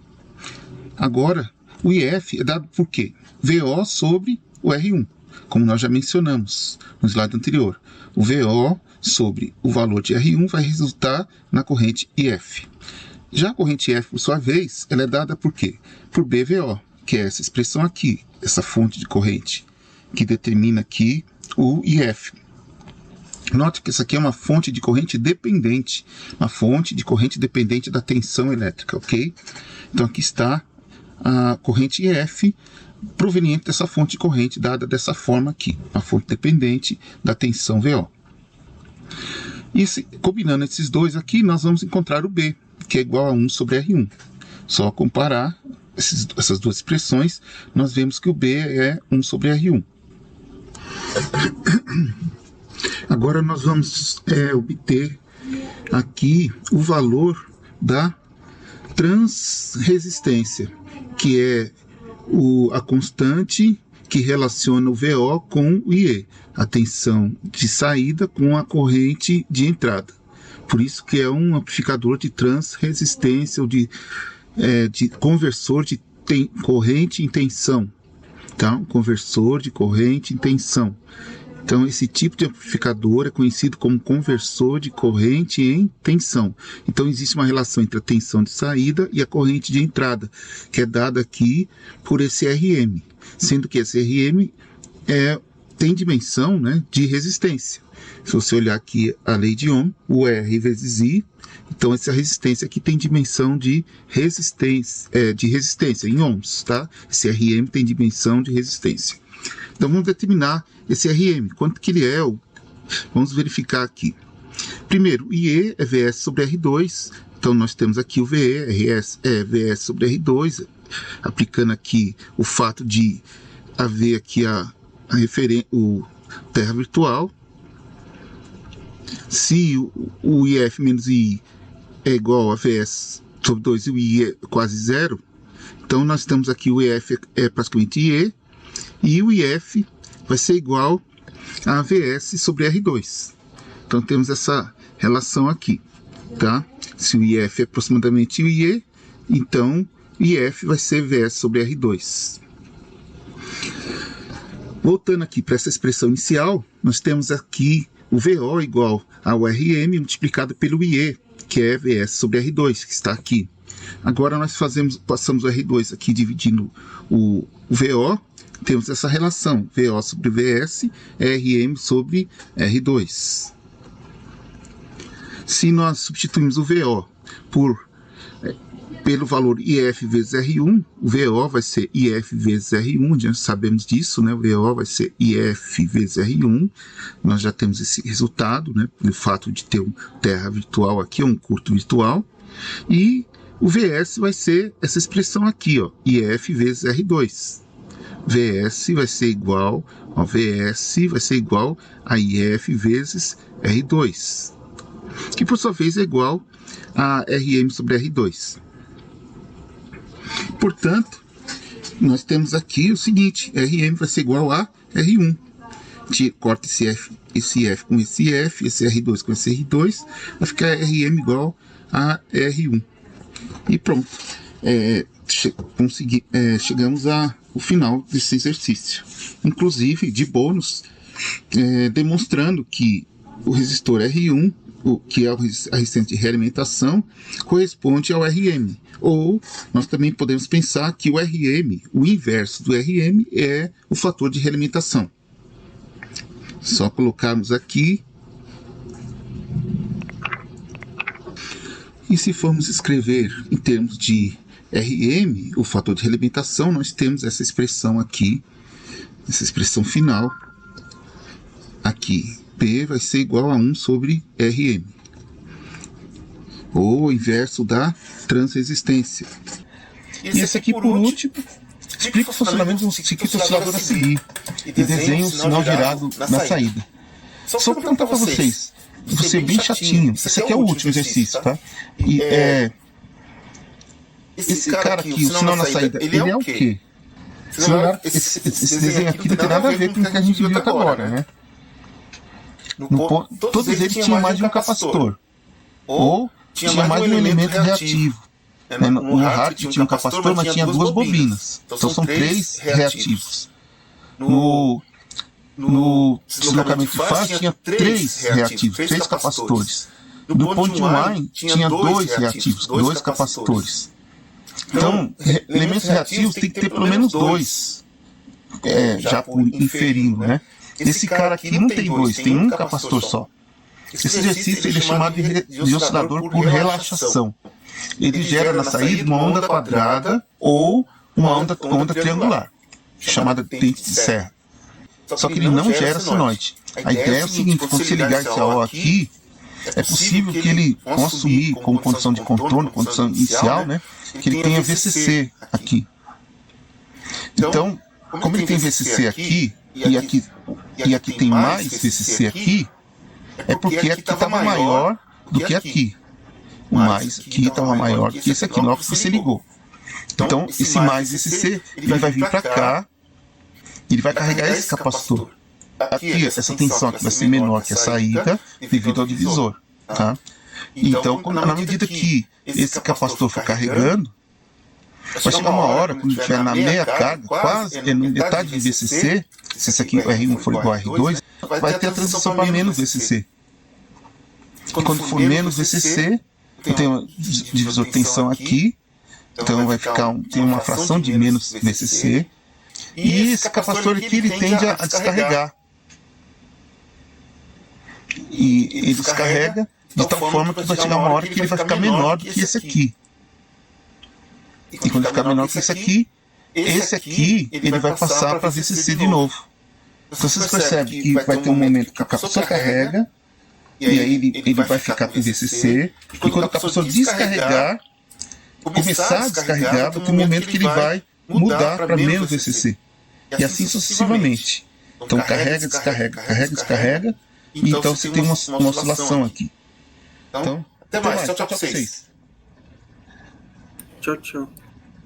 Agora, o IF é dado por quê? VO sobre o R1, como nós já mencionamos no slide anterior. O VO sobre o valor de R1 vai resultar na corrente IF. Já a corrente IF, por sua vez, ela é dada por quê? Por BVO, que é essa expressão aqui, essa fonte de corrente, que determina aqui o IF. Note que essa aqui é uma fonte de corrente dependente, uma fonte de corrente dependente da tensão elétrica, ok? Então aqui está a corrente IF proveniente dessa fonte de corrente dada dessa forma aqui, uma fonte dependente da tensão VO. E combinando esses dois aqui, nós vamos encontrar o B, que é igual a 1 sobre R1. Só comparar essas duas expressões, nós vemos que o B é 1 sobre R1. Agora nós vamos obter aqui o valor da transresistência, que é a constante que relaciona o VO com o IE, a tensão de saída com a corrente de entrada. Por isso que é um amplificador de transresistência ou de conversor de corrente em tensão. Tá? Um conversor de corrente em tensão. Então, esse tipo de amplificador é conhecido como conversor de corrente em tensão. Então, existe uma relação entre a tensão de saída e a corrente de entrada, que é dada aqui por esse RM, sendo que esse RM tem dimensão, né, de resistência. Se você olhar aqui a lei de Ohm, o R vezes I, então essa resistência aqui tem dimensão de resistência em ohms, tá? Esse RM tem dimensão de resistência. Então vamos determinar esse RM, quanto que ele é, vamos verificar aqui. Primeiro, IE é VS sobre R2, então nós temos aqui o VE, RS é VS sobre R2, aplicando aqui o fato de haver aqui o terra virtual. Se o IF menos I é igual a VS sobre 2 e o I é quase zero, então nós temos aqui o EF é praticamente IE, e o IF vai ser igual a VS sobre R2. Então temos essa relação aqui, tá? Se o IF é aproximadamente o IE, então o IF vai ser VS sobre R2. Voltando aqui para essa expressão inicial, nós temos aqui o VO igual ao RM multiplicado pelo IE, que é VS sobre R2, que está aqui. Agora nós passamos o R2 aqui dividindo o VO, temos essa relação, VO sobre VS, RM sobre R2. Se nós substituirmos o VO pelo valor IF vezes R1, o VO vai ser IF vezes R1, já sabemos disso, né? O VO vai ser IF vezes R1, nós já temos esse resultado, né? Pelo fato de ter um terra virtual aqui, um curto virtual, e o VS vai ser essa expressão aqui, ó, IF vezes R2. VS vai ser igual, ó, VS vai ser igual a IF vezes R2, que por sua vez é igual a RM sobre R2. Portanto, nós temos aqui o seguinte, RM vai ser igual a R1. Corta esse F com esse F, esse R2 com esse R2, vai ficar RM igual a R1. E pronto, chegamos ao final desse exercício. Inclusive, de bônus, demonstrando que o resistor R1, que é a resistência de realimentação, corresponde ao RM. Ou nós também podemos pensar que o RM, o inverso do RM, é o fator de realimentação. Só colocarmos aqui. E se formos escrever em termos de RM, o fator de realimentação, nós temos essa expressão aqui, essa expressão final, aqui. P vai ser igual a 1 sobre RM, ou o inverso da transresistência. E esse aqui, por último, explica o funcionamento de um circuito oscilador a seguir e desenha um sinal girado na saída. Só vou perguntar para vocês, vou ser bem chatinho, esse aqui é o último exercício, tá? E esse cara aqui, o sinal na saída, ele é o quê? Esse desenho aqui não tem nada a ver com o que a gente viu até agora, né? Todos eles tinham mais de um capacitor, ou tinha mais de um elemento reativo. No hard tinha um capacitor, mas tinha duas bobinas. Então são 3 reativos. No deslocamento de fase tinha 3 reativos, 3 capacitores. No point wine tinha 2 reativos, 2 capacitores. Então, elementos reativos tem que ter pelo menos 2, já por inferindo, né? Esse cara aqui não tem 2, tem um capacitor só. Esse exercício ele é chamado de oscilador por relaxação. Ele gera na saída uma onda quadrada ou uma onda triangular, chamada dente de serra. Só que ele não gera senoide. A ideia é o seguinte: quando você ligar esse AO aqui, é possível que ele, com assumir como condição de contorno, condição inicial, né, que ele tenha VCC aqui. Então, como ele tem VCC aqui, e aqui tem mais VCC aqui, é porque aqui estava maior do que aqui. O mais aqui estava maior do que esse aqui, na hora que você ligou. Então, esse mais VCC, ele vai vir para cá, ele vai carregar esse capacitor. Aqui, essa tensão aqui vai ser menor que a saída, devido ao divisor. Tá? Então, na medida que esse capacitor for carregando, vai chegar uma hora, quando estiver na meia carga, quase no metade de VCC, se esse aqui, o R1 for igual a R2, vai ter a transição para menos VCC. E quando for menos VCC, eu tenho um divisor de tensão aqui, então vai ficar tem uma fração de menos VCC, e esse capacitor aqui ele tende a descarregar. E ele descarrega de tal forma que vai chegar uma hora que ele vai ficar menor do que esse aqui. E quando ele ficar menor que esse aqui ele vai passar para VCC de novo. Então vocês percebem que vai ter um momento que o capacitor carrega, e aí ele vai ficar com VCC, e quando o capacitor descarregar, começar a descarregar, vai ter um momento que ele vai mudar para menos VCC. E assim sucessivamente. Então carrega, descarrega, carrega, descarrega, e então você tem uma oscilação aqui. Então, até mais. Tchau, tchau pra vocês. Tchau, tchau.